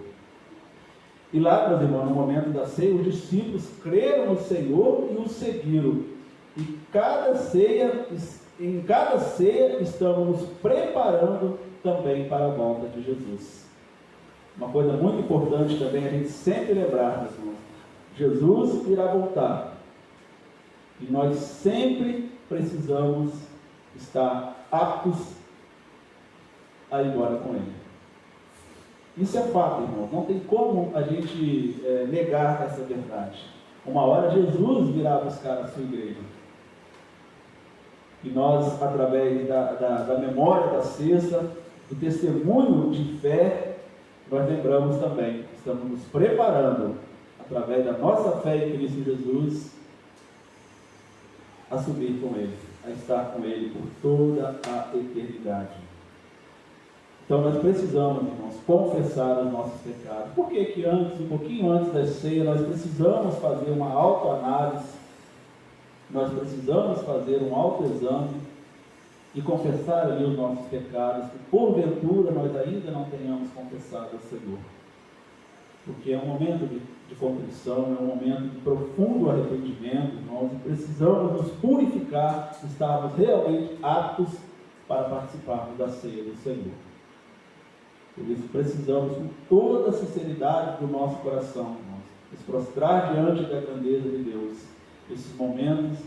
E lá, meus irmãos, no momento da ceia, os discípulos creram no Senhor e o seguiram. E em cada ceia estamos nos preparando também para a volta de Jesus. Uma coisa muito importante também a gente sempre lembrar, meus irmãos, Jesus irá voltar. E nós sempre precisamos estar aptos a ir embora com Ele. Isso é fato, irmão. Não tem como a gente negar essa verdade. Uma hora Jesus virá buscar a sua igreja. E nós, através da memória da sexta, do testemunho de fé, nós lembramos também, estamos nos preparando, através da nossa fé em Cristo Jesus, a subir com Ele, a estar com Ele por toda a eternidade. Então nós precisamos, irmãos, confessar os nossos pecados. Por que que antes, um pouquinho antes da ceia, nós precisamos fazer uma autoanálise, nós precisamos fazer um autoexame e confessar ali os nossos pecados, que porventura nós ainda não tenhamos confessado ao Senhor. Porque é um momento de contrição, é um momento de profundo arrependimento, irmãos, e precisamos nos purificar, estarmos realmente aptos para participarmos da ceia do Senhor. Por isso precisamos, com toda a sinceridade do nosso coração, irmãos, nos prostrar diante da grandeza de Deus, esses momentos,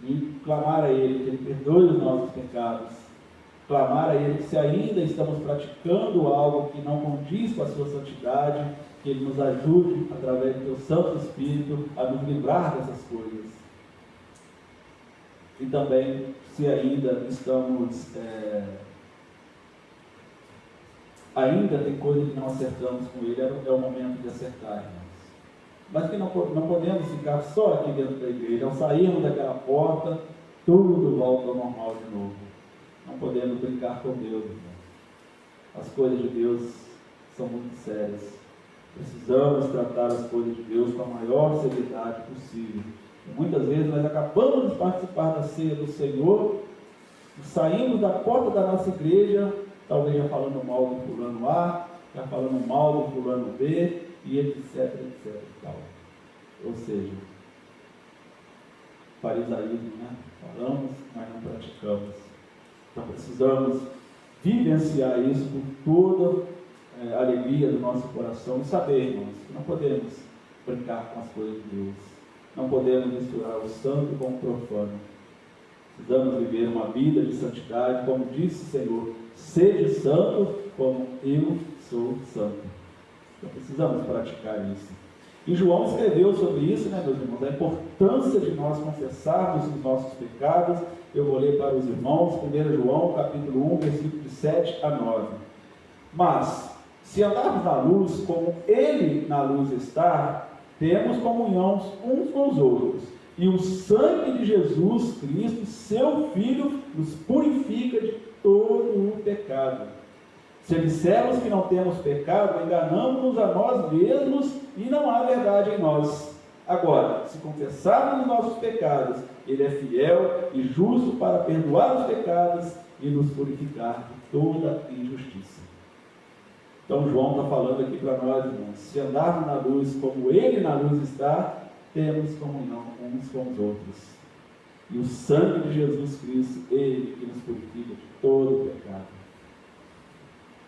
e clamar a Ele que Ele perdoe os nossos pecados, clamar a Ele que se ainda estamos praticando algo que não condiz com a sua santidade, que Ele nos ajude, através do Teu Santo Espírito, a nos livrar dessas coisas. E também, se ainda estamos, ainda tem coisa que não acertamos com Ele, é o momento de acertar, irmãos. Mas que não podemos ficar só aqui dentro da igreja. Ao sairmos daquela porta, tudo volta ao normal de novo. Não podemos brincar com Deus, irmão. As coisas de Deus são muito sérias. Precisamos tratar as coisas de Deus com a maior seriedade possível. E muitas vezes nós acabamos de participar da ceia do Senhor, e saímos da porta da nossa igreja, talvez já falando mal do fulano A, já falando mal do fulano B, e etc. Tal. Ou seja, farisaísmo, né? Falamos, mas não praticamos. Então precisamos vivenciar isso com toda a alegria do nosso coração e saber, irmãos, que não podemos brincar com as coisas de Deus. Não podemos misturar o santo com o profano. Precisamos viver uma vida de santidade, como disse o Senhor: sede santo como eu sou santo. Então precisamos praticar isso. E João escreveu sobre isso, né, meus irmãos, a importância de nós confessarmos os nossos pecados. Eu vou ler para os irmãos, 1 João, capítulo 1, versículo de 7 a 9. Mas, se andarmos na luz, como Ele na luz está, temos comunhão uns com os outros. E o sangue de Jesus Cristo, seu Filho, nos purifica de todo o pecado. Se dissermos que não temos pecado, enganamos-nos a nós mesmos e não há verdade em nós. Agora, se confessarmos os nossos pecados, Ele é fiel e justo para perdoar os pecados e nos purificar de toda injustiça. Então João está falando aqui para nós, irmãos, se andarmos na luz como Ele na luz está, temos comunhão uns com os outros. E o sangue de Jesus Cristo, Ele que nos purifica de todo o pecado.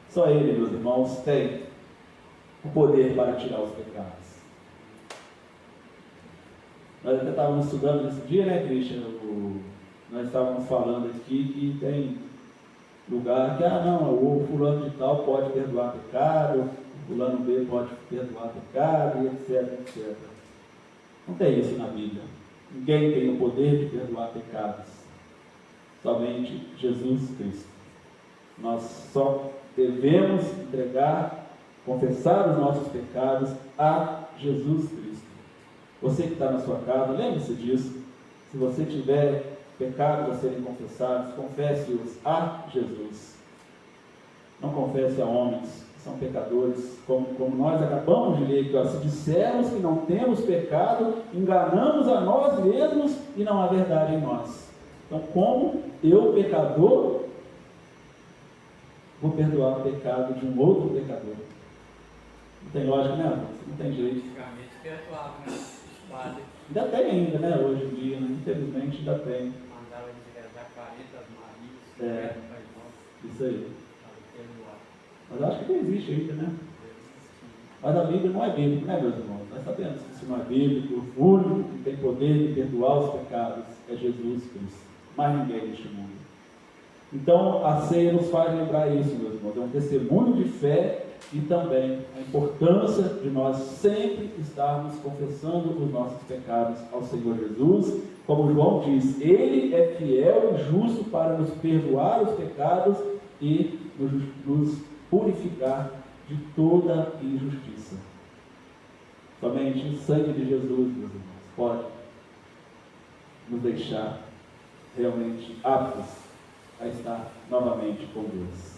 Só Ele, meus irmãos, tem o poder para tirar os pecados. Nós até estávamos estudando nesse dia, né, Christian? Nós estávamos falando aqui que tem lugar que, o fulano de tal pode perdoar pecado, o fulano B pode perdoar pecado, e etc, etc. Não tem isso na Bíblia. Ninguém tem o poder de perdoar pecados. Somente Jesus Cristo. Nós só devemos confessar os nossos pecados a Jesus Cristo. Você que está na sua casa, lembre-se disso. Se você tiver pecados a serem confessados, confesse-os a Jesus. Não confesse a homens que são pecadores, como nós acabamos de ler aqui. Se dissermos que não temos pecado, enganamos a nós mesmos e não há verdade em nós. Então, como eu, pecador, vou perdoar o pecado de um outro pecador? Não tem lógica, né, irmão? Não tem jeito. Antigamente perdoava, né? Padre. Ainda tem ainda, né? Hoje em dia, né? Infelizmente ainda tem. Mandava de rezar 40 Marias. Isso aí. Mas eu acho que não existe ainda, né? Mas a Bíblia não é bíblica, né, meus irmãos? Nós sabemos que isso não é bíblico. O único que tem poder de perdoar os pecados é Jesus Cristo. Mais ninguém neste mundo. Então, a ceia nos faz lembrar isso, meus irmãos. É um testemunho de fé e também a importância de nós sempre estarmos confessando os nossos pecados ao Senhor Jesus. Como João diz, Ele é fiel e justo para nos perdoar os pecados e nos purificar de toda injustiça. Somente o sangue de Jesus, meus irmãos, pode nos deixar realmente aptos a estar novamente com Deus.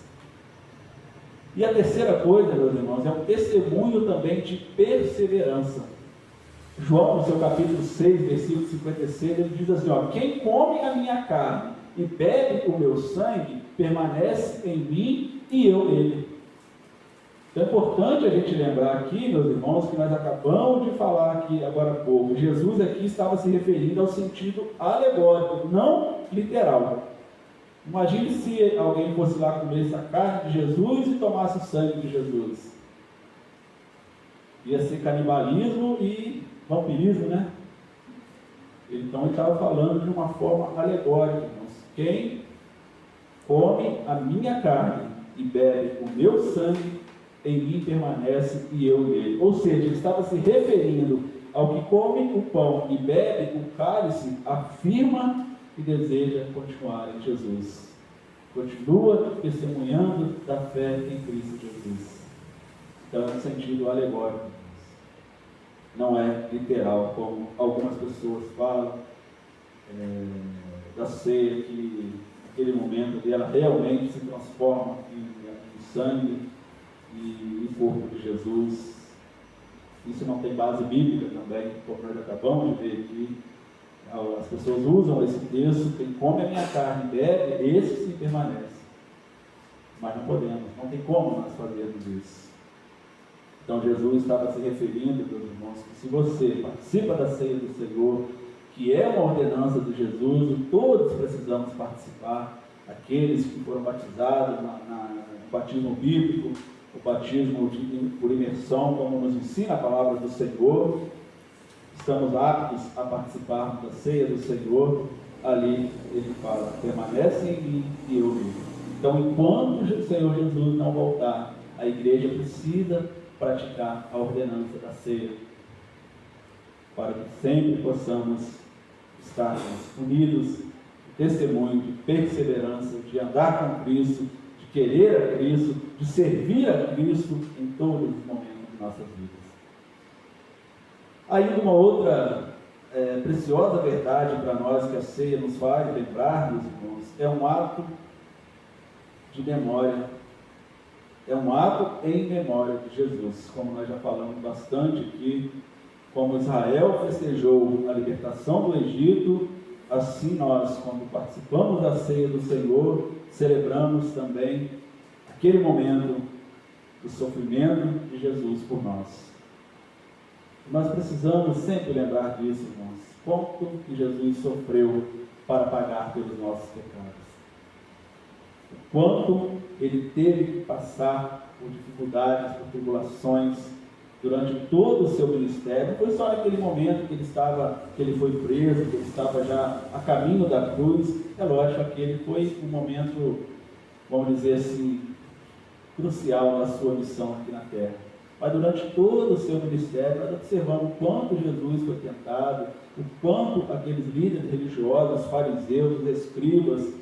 E a terceira coisa, meus irmãos, é um testemunho também de perseverança. João, no seu capítulo 6, versículo 56, ele diz assim, quem come a minha carne e bebe o meu sangue, permanece em mim e eu nele. Então é importante a gente lembrar aqui, meus irmãos, que nós acabamos de falar aqui agora há pouco. Jesus aqui estava se referindo ao sentido alegórico, não literal. Imagine se alguém fosse lá comer essa carne de Jesus e tomasse o sangue de Jesus. Ia ser canibalismo e vampirismo, né? Então ele estava falando de uma forma alegórica, irmãos. Quem come a minha carne e bebe o meu sangue, em mim permanece e eu nele. Ou seja, ele estava se referindo ao que come o pão e bebe o cálice, afirma e deseja continuar em Jesus. Continua testemunhando da fé em Cristo Jesus. Então, é um sentido alegórico. Não é literal, como algumas pessoas falam da ceia, que naquele momento ela realmente se transforma em sangue e corpo de Jesus. Isso não tem base bíblica também, como nós acabamos de ver aqui. As pessoas usam esse texto, quem come a minha carne e bebe, esse sim permanece. Mas não podemos, não tem como nós fazermos isso. Então Jesus estava se referindo, meus irmãos, que se você participa da ceia do Senhor, que é uma ordenança de Jesus, e todos precisamos participar, aqueles que foram batizados no batismo bíblico, o batismo por imersão, como nos ensina a palavra do Senhor, estamos aptos a participar da ceia do Senhor. Ali ele fala, permanece em mim e eu nele. Então, enquanto o Senhor Jesus não voltar, a igreja precisa praticar a ordenança da ceia, para que sempre possamos estar unidos, de testemunho, de perseverança, de andar com Cristo, de querer a Cristo, de servir a Cristo em todos os momentos de nossas vidas. Aí uma outra preciosa verdade para nós que a ceia nos faz lembrar, meus irmãos, é um ato de memória, é um ato em memória de Jesus, como nós já falamos bastante aqui. Como Israel festejou a libertação do Egito, assim nós, quando participamos da ceia do Senhor, celebramos também aquele momento do sofrimento de Jesus por nós. Nós precisamos sempre lembrar disso, irmãos, quanto que Jesus sofreu para pagar pelos nossos pecados. O quanto ele teve que passar por dificuldades, por tribulações, durante todo o seu ministério. Não foi só naquele momento que ele foi preso, que ele estava já a caminho da cruz. É lógico que aquele foi um momento, vamos dizer assim, crucial na sua missão aqui na terra. Mas durante todo o seu ministério, nós observamos o quanto Jesus foi tentado, o quanto aqueles líderes religiosos, os fariseus, os escribas,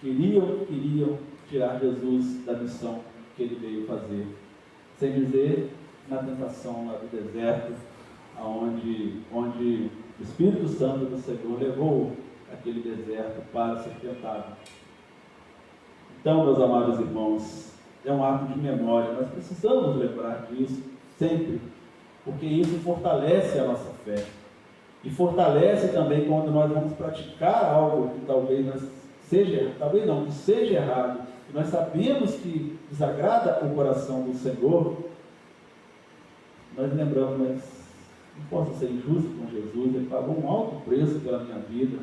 queriam tirar Jesus da missão que ele veio fazer. Sem dizer na tentação lá do deserto, onde o Espírito Santo do Senhor levou aquele deserto para ser tentado. Então, meus amados irmãos, é um ato de memória, nós precisamos lembrar disso sempre, porque isso fortalece a nossa fé, e fortalece também quando nós vamos praticar algo que que seja errado, e nós sabemos que desagrada o coração do Senhor. Nós lembramos, mas não posso ser injusto com Jesus, ele pagou um alto preço pela minha vida.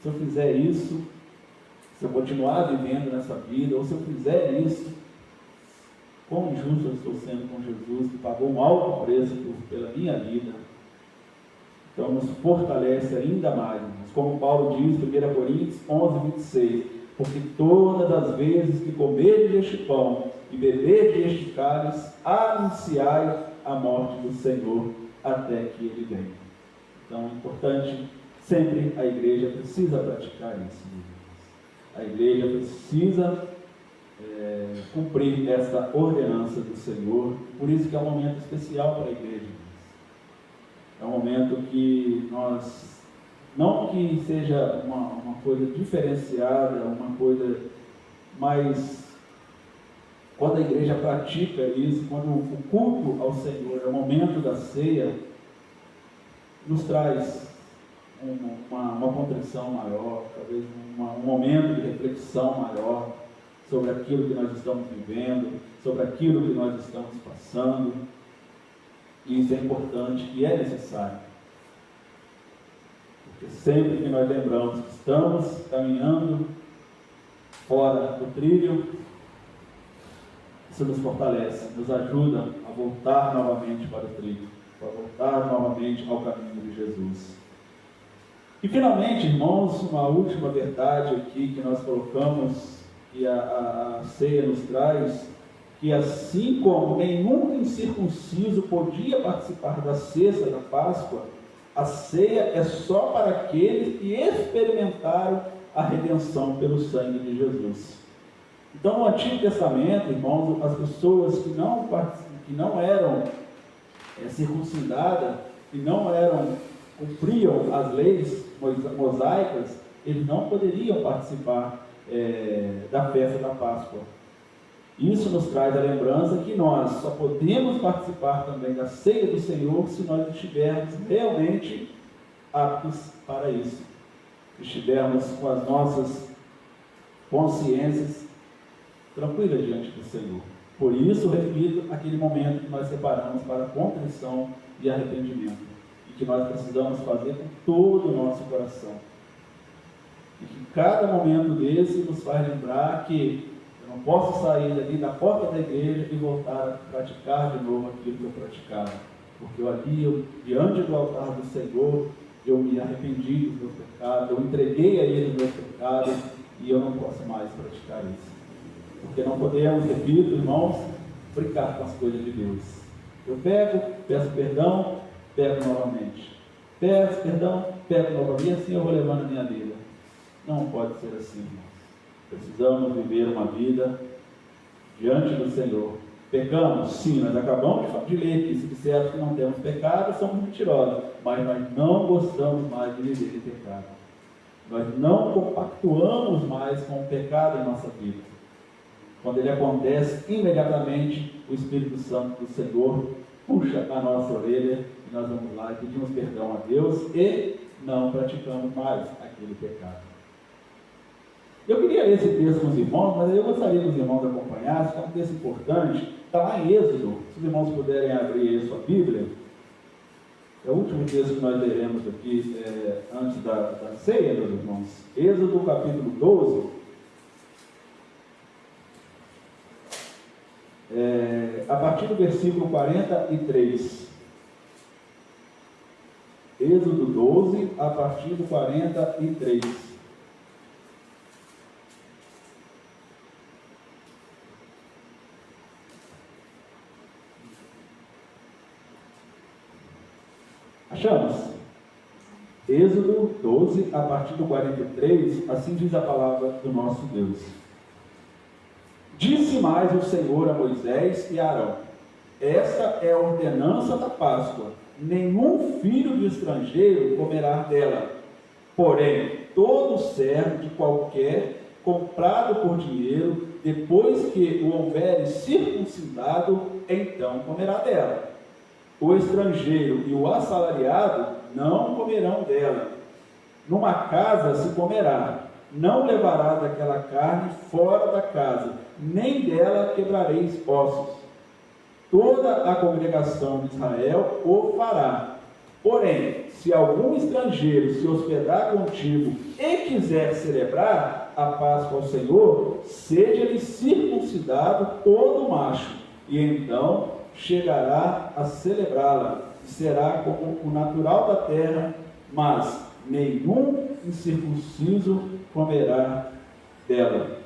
Se eu fizer isso, se eu continuar vivendo nessa vida, ou se eu fizer isso, quão injusto eu estou sendo com Jesus, que pagou um alto preço pela minha vida. Então nos fortalece ainda mais, irmãos. Como Paulo diz em 1 Coríntios 11:26, porque todas as vezes que comerdes deste pão e beberdes deste cálice, anunciai a morte do Senhor até que ele venha. Então é importante, sempre a igreja precisa praticar isso. A igreja precisa cumprir essa ordenança do Senhor, por isso que é um momento especial para a igreja. É um momento que nós, não que seja uma coisa diferenciada, uma coisa mais... Quando a igreja pratica isso, quando o culto ao Senhor é o momento da ceia, nos traz uma contrição maior, talvez um momento de reflexão maior sobre aquilo que nós estamos vivendo, sobre aquilo que nós estamos passando. E isso é importante e é necessário. Porque sempre que nós lembramos que estamos caminhando fora do trilho, isso nos fortalece, nos ajuda a voltar novamente para o trilho, para voltar novamente ao caminho de Jesus. E finalmente, irmãos, uma última verdade aqui que nós colocamos, que a ceia nos traz, que assim como nenhum incircunciso podia participar da ceia da Páscoa, a ceia é só para aqueles que experimentaram a redenção pelo sangue de Jesus. Então, no Antigo Testamento, irmãos, as pessoas que não eram circuncidadas, que não cumpriam as leis mosaicas, eles não poderiam participar da festa da Páscoa. Isso nos traz a lembrança que nós só podemos participar também da ceia do Senhor se nós estivermos realmente aptos para isso. Estivermos com as nossas consciências tranquilas diante do Senhor. Por isso, repito, aquele momento que nós separamos para contrição e arrependimento, e que nós precisamos fazer com todo o nosso coração. E que cada momento desse nos faz lembrar que eu não posso sair dali da porta da igreja e voltar a praticar de novo aquilo que eu praticava. Porque diante do altar do Senhor, eu me arrependi dos meus pecados, eu entreguei a Ele os meus pecados, e eu não posso mais praticar isso. Porque não podemos, repito, irmãos, brincar com as coisas de Deus. Eu pego, peço perdão, pego novamente. Peço perdão, pego novamente. E assim eu vou levando a minha vida. Não pode ser assim, irmãos. Precisamos viver uma vida diante do Senhor. Pecamos? Sim, nós acabamos de ler que se dissermos que não temos pecado, somos mentirosos. Mas nós não gostamos mais de viver em pecado. Nós não compactuamos mais com o pecado em nossa vida. Quando ele acontece, imediatamente o Espírito Santo do Senhor puxa a nossa orelha e nós vamos lá e pedimos perdão a Deus e não praticamos mais aquele pecado. Eu queria ler esse texto com os irmãos, mas eu gostaria que os irmãos acompanhassem, que é um texto importante, está lá em Êxodo. Se os irmãos puderem abrir aí a sua Bíblia, é o último texto que nós leremos aqui antes da ceia, meus irmãos. Êxodo capítulo 12. A partir do versículo 43. Êxodo 12, a partir do 43. Achamos? Êxodo 12, a partir do 43, assim diz a palavra do nosso Deus. Disse mais o Senhor a Moisés e a Arão: esta é a ordenança da Páscoa. Nenhum filho de estrangeiro comerá dela. Porém, todo servo de qualquer comprado por dinheiro, depois que o houver circuncidado, então comerá dela. O estrangeiro e o assalariado não comerão dela. Numa casa se comerá. Não levarás daquela carne fora da casa, nem dela quebrareis ossos. Toda a congregação de Israel o fará. Porém, se algum estrangeiro se hospedar contigo e quiser celebrar a Páscoa ao Senhor, seja-lhe circuncidado todo macho, e então chegará a celebrá-la, e será como o natural da terra, mas nenhum incircunciso comerá dela.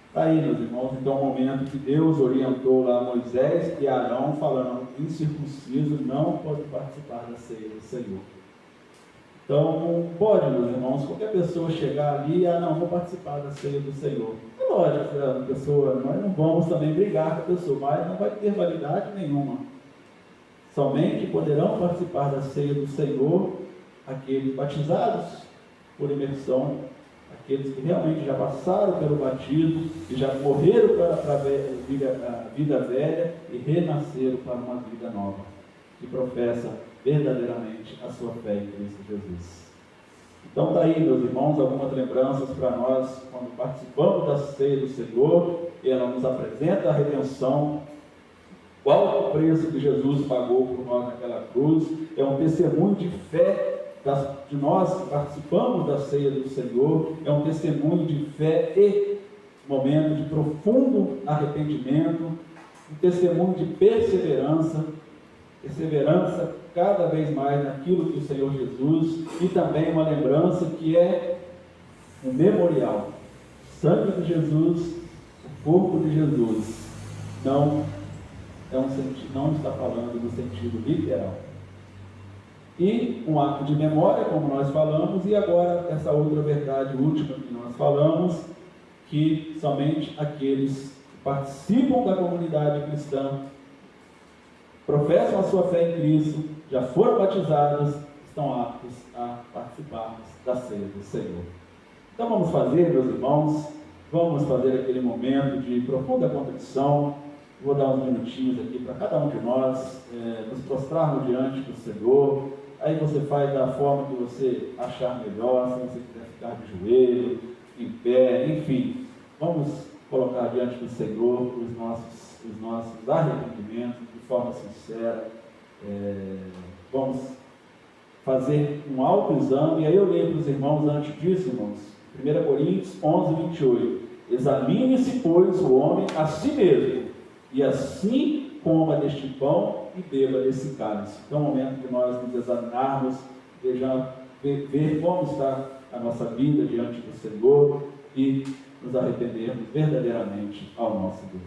Está aí, meus irmãos, então o momento que Deus orientou lá Moisés e Arão, falando: incircunciso não pode participar da ceia do Senhor. Então, não pode, meus irmãos, qualquer pessoa chegar ali e não vou participar da ceia do Senhor. É lógico que a pessoa, nós não vamos também brigar com a pessoa, mas não vai ter validade nenhuma. Somente poderão participar da ceia do Senhor aqueles batizados por imersão, aqueles que realmente já passaram pelo batismo e já morreram para a vida velha e renasceram para uma vida nova, que professa verdadeiramente a sua fé em Cristo Jesus. Então está aí, meus irmãos, algumas lembranças para nós quando participamos da ceia do Senhor, e ela nos apresenta a redenção, qual o preço que Jesus pagou por nós naquela cruz. É um testemunho de fé de nós que participamos da ceia do Senhor, é um testemunho de fé e momento de profundo arrependimento, um testemunho de perseverança cada vez mais naquilo que o Senhor Jesus, e também uma lembrança que é um memorial. O sangue de Jesus, o corpo de Jesus, não está falando no sentido literal. E um ato de memória, como nós falamos, e agora essa outra verdade última que nós falamos, que somente aqueles que participam da comunidade cristã, professam a sua fé em Cristo, já foram batizados, estão aptos a participarmos da ceia do Senhor. Então vamos fazer, meus irmãos, vamos fazer aquele momento de profunda contrição. Vou dar uns minutinhos aqui para cada um de nós, nos prostrarmos diante do Senhor. Aí você faz da forma que você achar melhor, se você quiser ficar de joelho, em pé, enfim. Vamos colocar diante do Senhor os nossos arrependimentos de forma sincera. Vamos fazer um autoexame. E aí eu leio para os irmãos antes disso, irmãos, 1 Coríntios 11, 28. Examine-se, pois, o homem a si mesmo, e assim coma deste pão e beba desse cálice. Então é o momento de nós nos examinarmos, ver como está a nossa vida diante do Senhor e nos arrependermos verdadeiramente ao nosso Deus.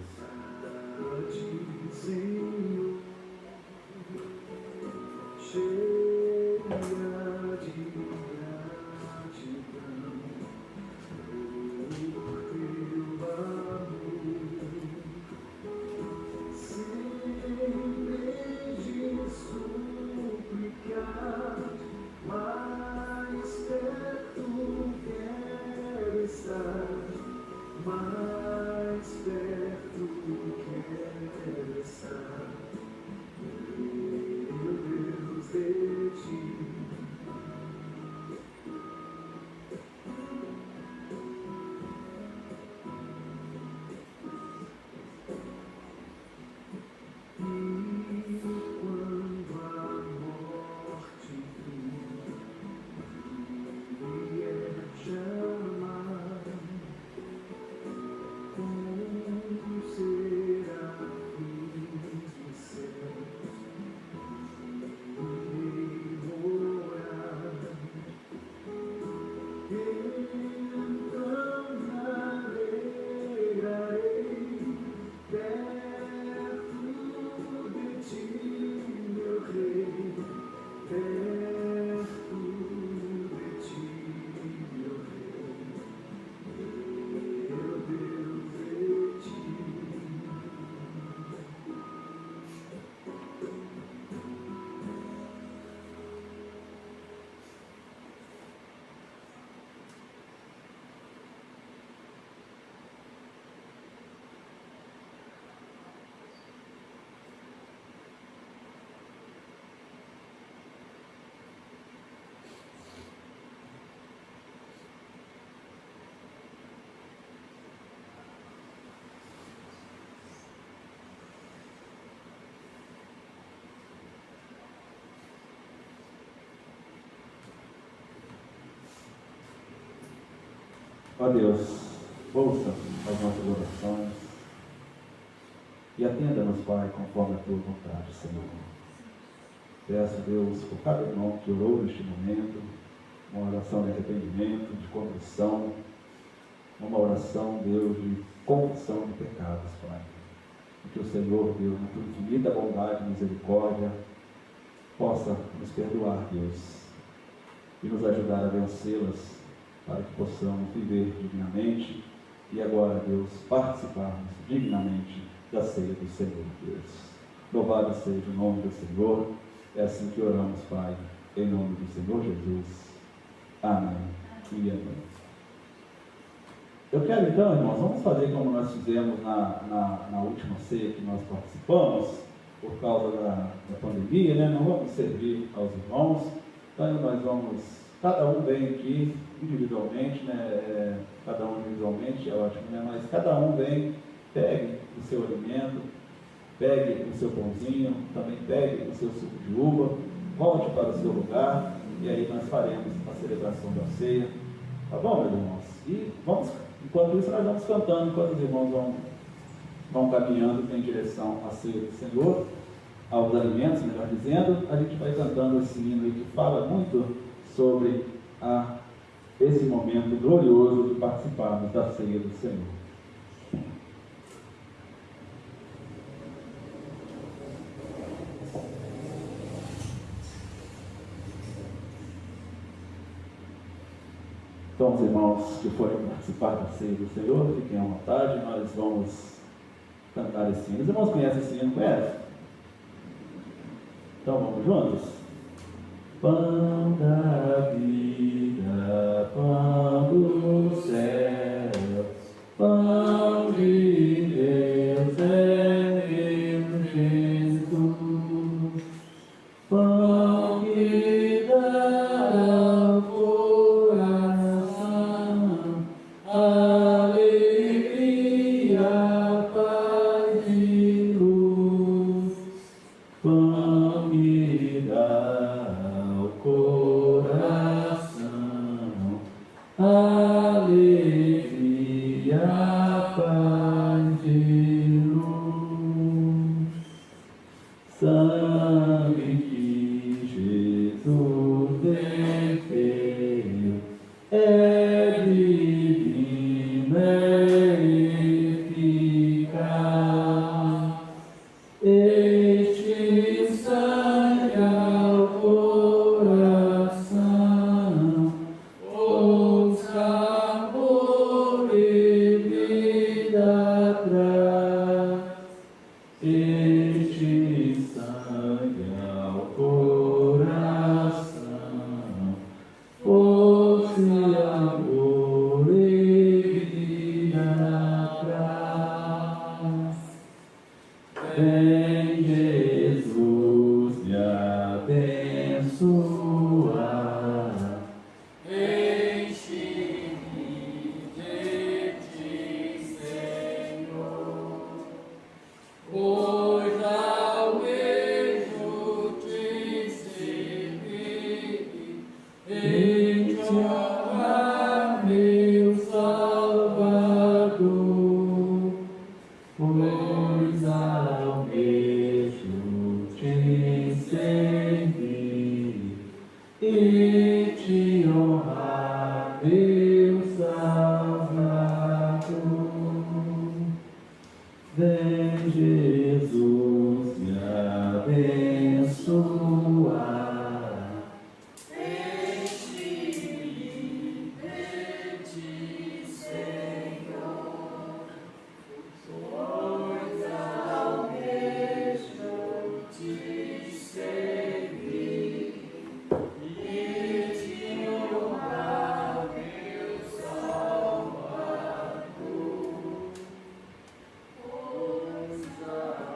Ó Deus, ouça as nossas orações e atenda-nos, Pai, conforme a tua vontade, Senhor. Peço a Deus por cada irmão que orou neste momento, uma oração de arrependimento, de contrição, uma oração, Deus, de confissão de pecados, Pai. E que o Senhor, Deus, na tua infinita bondade e misericórdia, possa nos perdoar, Deus, e nos ajudar a vencê-las, para que possamos viver dignamente e agora, Deus, participarmos dignamente da ceia do Senhor, Deus. Louvado seja o nome do Senhor. É assim que oramos, Pai, em nome do Senhor Jesus. Amém e amém. Eu quero então, irmãos, vamos fazer como nós fizemos na última ceia que nós participamos, por causa da pandemia, né? Não vamos servir aos irmãos, então nós vamos... Cada um vem aqui individualmente, né? Cada um individualmente é ótimo, né? Mas cada um vem, pegue o seu alimento, pegue o seu pãozinho, também pegue o seu suco de uva, volte para o seu lugar e aí nós faremos a celebração da ceia. Tá bom, meus irmãos? E vamos, enquanto isso, nós vamos cantando, enquanto os irmãos vão caminhando em direção à ceia do Senhor, aos alimentos, melhor dizendo, a gente vai cantando esse hino aí que fala muito sobre esse momento glorioso de participarmos da ceia do Senhor. Então, os irmãos que forem participar da ceia do Senhor, fiquem à vontade, nós vamos cantar esse hino. Os irmãos conhecem esse hino, conhecem? Então, vamos juntos? Pão da vida, pão do céu, pão de Deus é meu Jesus, pão que dá ao coração alegria, paz e luz, pão que dá coração e te honrar, meu Salvador. Vem, Jesus, me abençoar.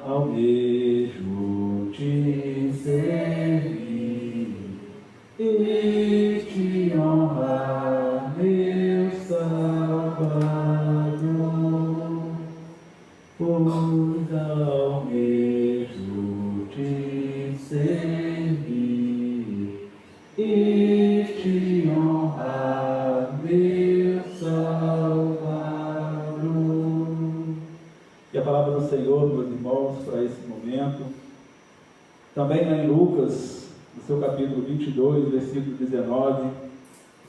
Almejo te servir e te honrar, meu Salvador, pois almejo te servir e te honrar, meu Salvador. E a palavra do Senhor, meus irmãos, para esse momento, também em Lucas, no seu capítulo 22, versículo 19,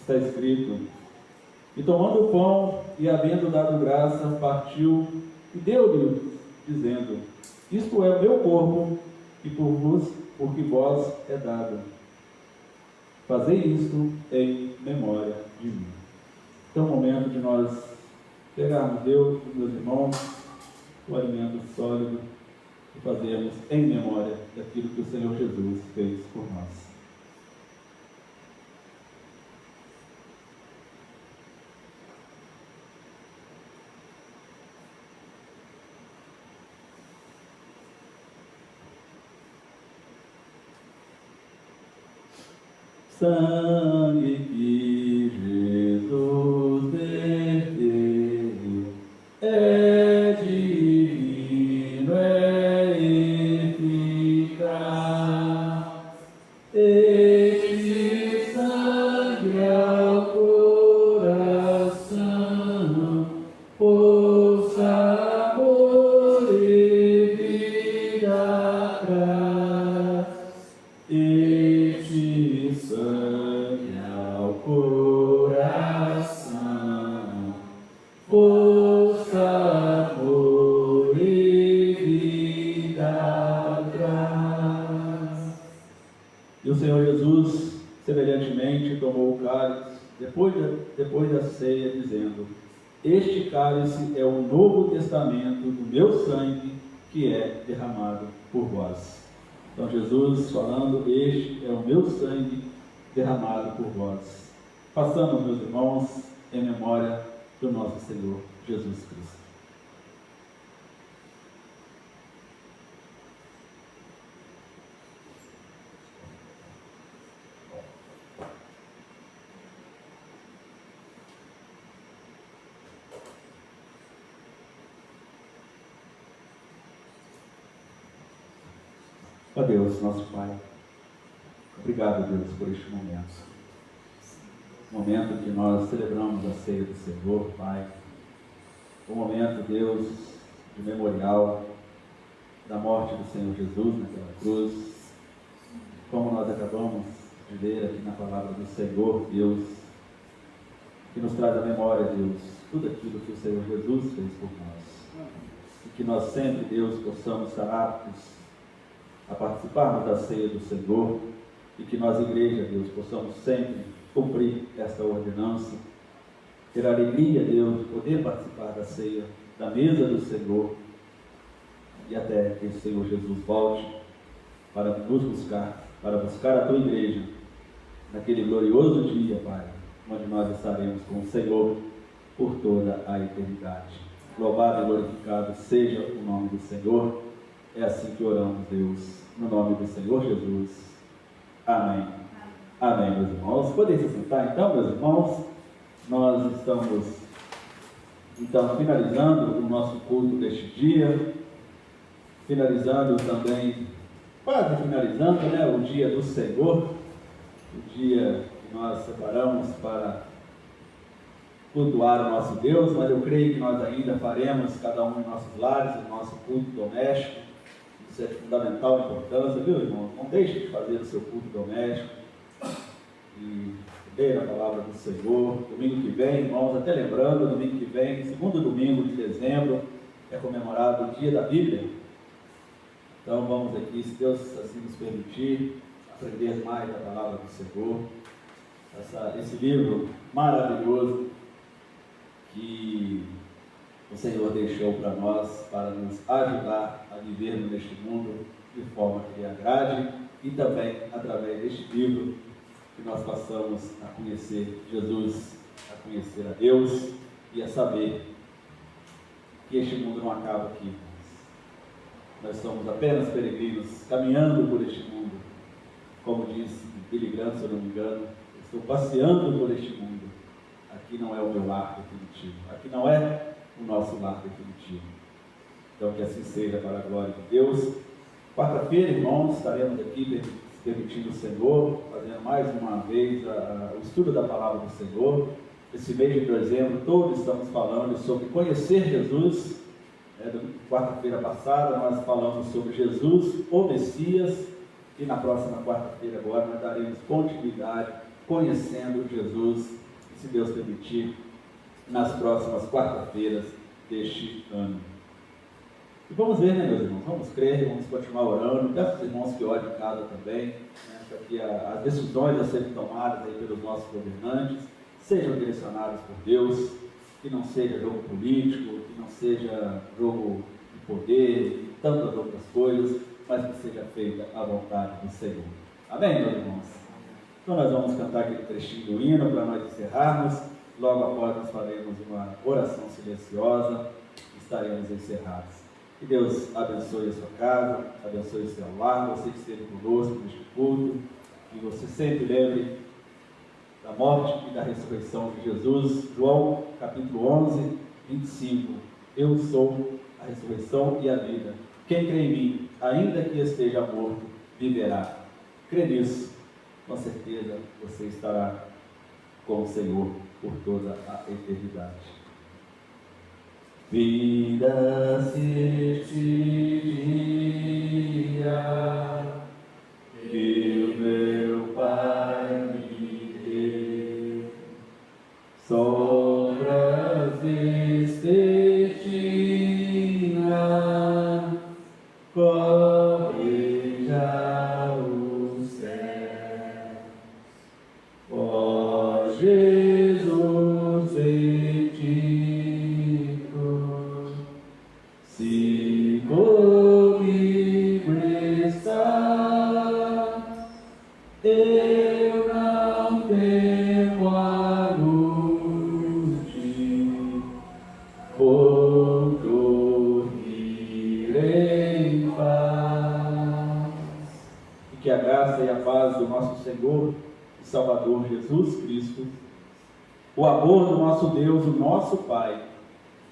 está escrito: E tomando o pão e havendo dado graça, partiu e deu-lhe, dizendo: Isto é o meu corpo, que por que vós é dado. Fazei isto em memória de mim. Então é o momento de nós pegarmos Deus, meus irmãos, o alimento sólido, e fazermos em memória daquilo que o Senhor Jesus fez por nós. Sangue que Jesus verteu é divino, é eficaz. Este sangue ao coração, por amor e vida traz. Este sangue ao coração, força, amor e vida traz. E o Senhor Jesus, semelhantemente, tomou o cálice, depois da ceia, dizendo: Este cálice é o novo testamento do meu sangue, que é derramado por vós. Então Jesus falando: Este é o meu sangue derramado por vós. Façamos, meus irmãos, em memória do nosso Senhor Jesus Cristo. Ó Deus, nosso Pai, obrigado, Deus, por este momento. Momento que nós celebramos a ceia do Senhor, Pai. Um momento, Deus, de memorial da morte do Senhor Jesus naquela cruz. Como nós acabamos de ler aqui na palavra do Senhor, Deus, que nos traz à memória, Deus, tudo aquilo que o Senhor Jesus fez por nós. E que nós sempre, Deus, possamos estar aptos a participarmos da ceia do Senhor, e que nós, igreja, Deus, possamos sempre cumprir esta ordenança, ter a alegria, Deus, de poder participar da ceia, da mesa do Senhor, e até que o Senhor Jesus volte para nos buscar, para buscar a tua igreja, naquele glorioso dia, Pai, onde nós estaremos com o Senhor por toda a eternidade. Louvado e glorificado seja o nome do Senhor. É assim que oramos, Deus, no nome do Senhor Jesus. Amém. Amém, meus irmãos. Podem se sentar, então, meus irmãos. Nós estamos, então, finalizando o nosso culto deste dia. Finalizando também, quase finalizando, né, o dia do Senhor. O dia que nós separamos para cultuar o nosso Deus, mas eu creio que nós ainda faremos, cada um em nossos lares, o nosso culto doméstico. Isso é de fundamental importância, viu, irmão? Não deixe de fazer o seu culto doméstico. e ler a palavra do Senhor. Domingo que vem, irmãos, até lembrando, domingo que vem, segundo domingo de dezembro, é comemorado o Dia da Bíblia. Então vamos aqui, se Deus assim nos permitir, aprender mais da palavra do Senhor. Esse livro maravilhoso que o Senhor deixou para nós, para nos ajudar a vivermos neste mundo de forma que lhe agrade, e também através deste livro que nós passamos a conhecer Jesus, a conhecer a Deus e a saber que este mundo não acaba aqui. Nós somos apenas peregrinos caminhando por este mundo. Como diz Billy Graham, se eu não me engano, estou passeando por este mundo. Aqui não é o meu lar definitivo. Aqui não é o nosso lar definitivo. Então que assim seja para a glória de Deus. Quarta-feira, irmãos, estaremos aqui permitindo o Senhor, fazendo mais uma vez o estudo da palavra do Senhor. Esse mês de dezembro, todos estamos falando sobre conhecer Jesus. Quarta-feira passada, nós falamos sobre Jesus, o Messias, e na próxima quarta-feira agora nós daremos continuidade, conhecendo Jesus, e se Deus permitir, nas próximas quarta-feiras deste ano. E vamos ver, meus irmãos, vamos crer, vamos continuar orando. Peço aos irmãos que orem em casa também, para que as decisões a serem tomadas aí pelos nossos governantes sejam direcionadas por Deus, que não seja jogo político, que não seja jogo de poder e tantas outras coisas, mas que seja feita a vontade do Senhor. Amém, meus irmãos? Então nós vamos cantar aquele trechinho do hino para nós encerrarmos. Logo após nós faremos uma oração silenciosa e estaremos encerrados. Que Deus abençoe a sua casa, abençoe o seu lar, você que esteve conosco neste culto, que você sempre lembre da morte e da ressurreição de Jesus. João capítulo 11, 25. Eu sou a ressurreição e a vida. Quem crê em mim, ainda que esteja morto, viverá. Crê nisso, com certeza você estará com o Senhor por toda a eternidade. Vida-se este dia que o meu Pai me deu, sombras destestinas, cobre já o céu. Ó Jesus bendito, se comigo está, eu não temo a noite, vou dormir em paz. E que a graça e a paz do nosso Senhor e Salvador Jesus Cristo, o amor do nosso Deus, o nosso Pai,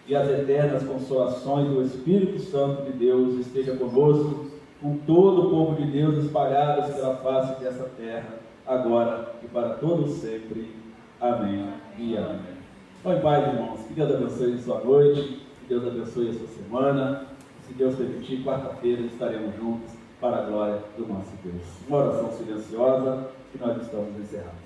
e as eternas consolações do Espírito Santo de Deus esteja conosco, com todo o povo de Deus espalhados pela face dessa terra, agora e para todos sempre. Amém e amém. Então, em paz, irmãos, que Deus abençoe a sua noite, que Deus abençoe a sua semana. Se Deus permitir, quarta-feira estaremos juntos para a glória do nosso Deus. Uma oração silenciosa e nós estamos encerrados.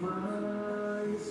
Mais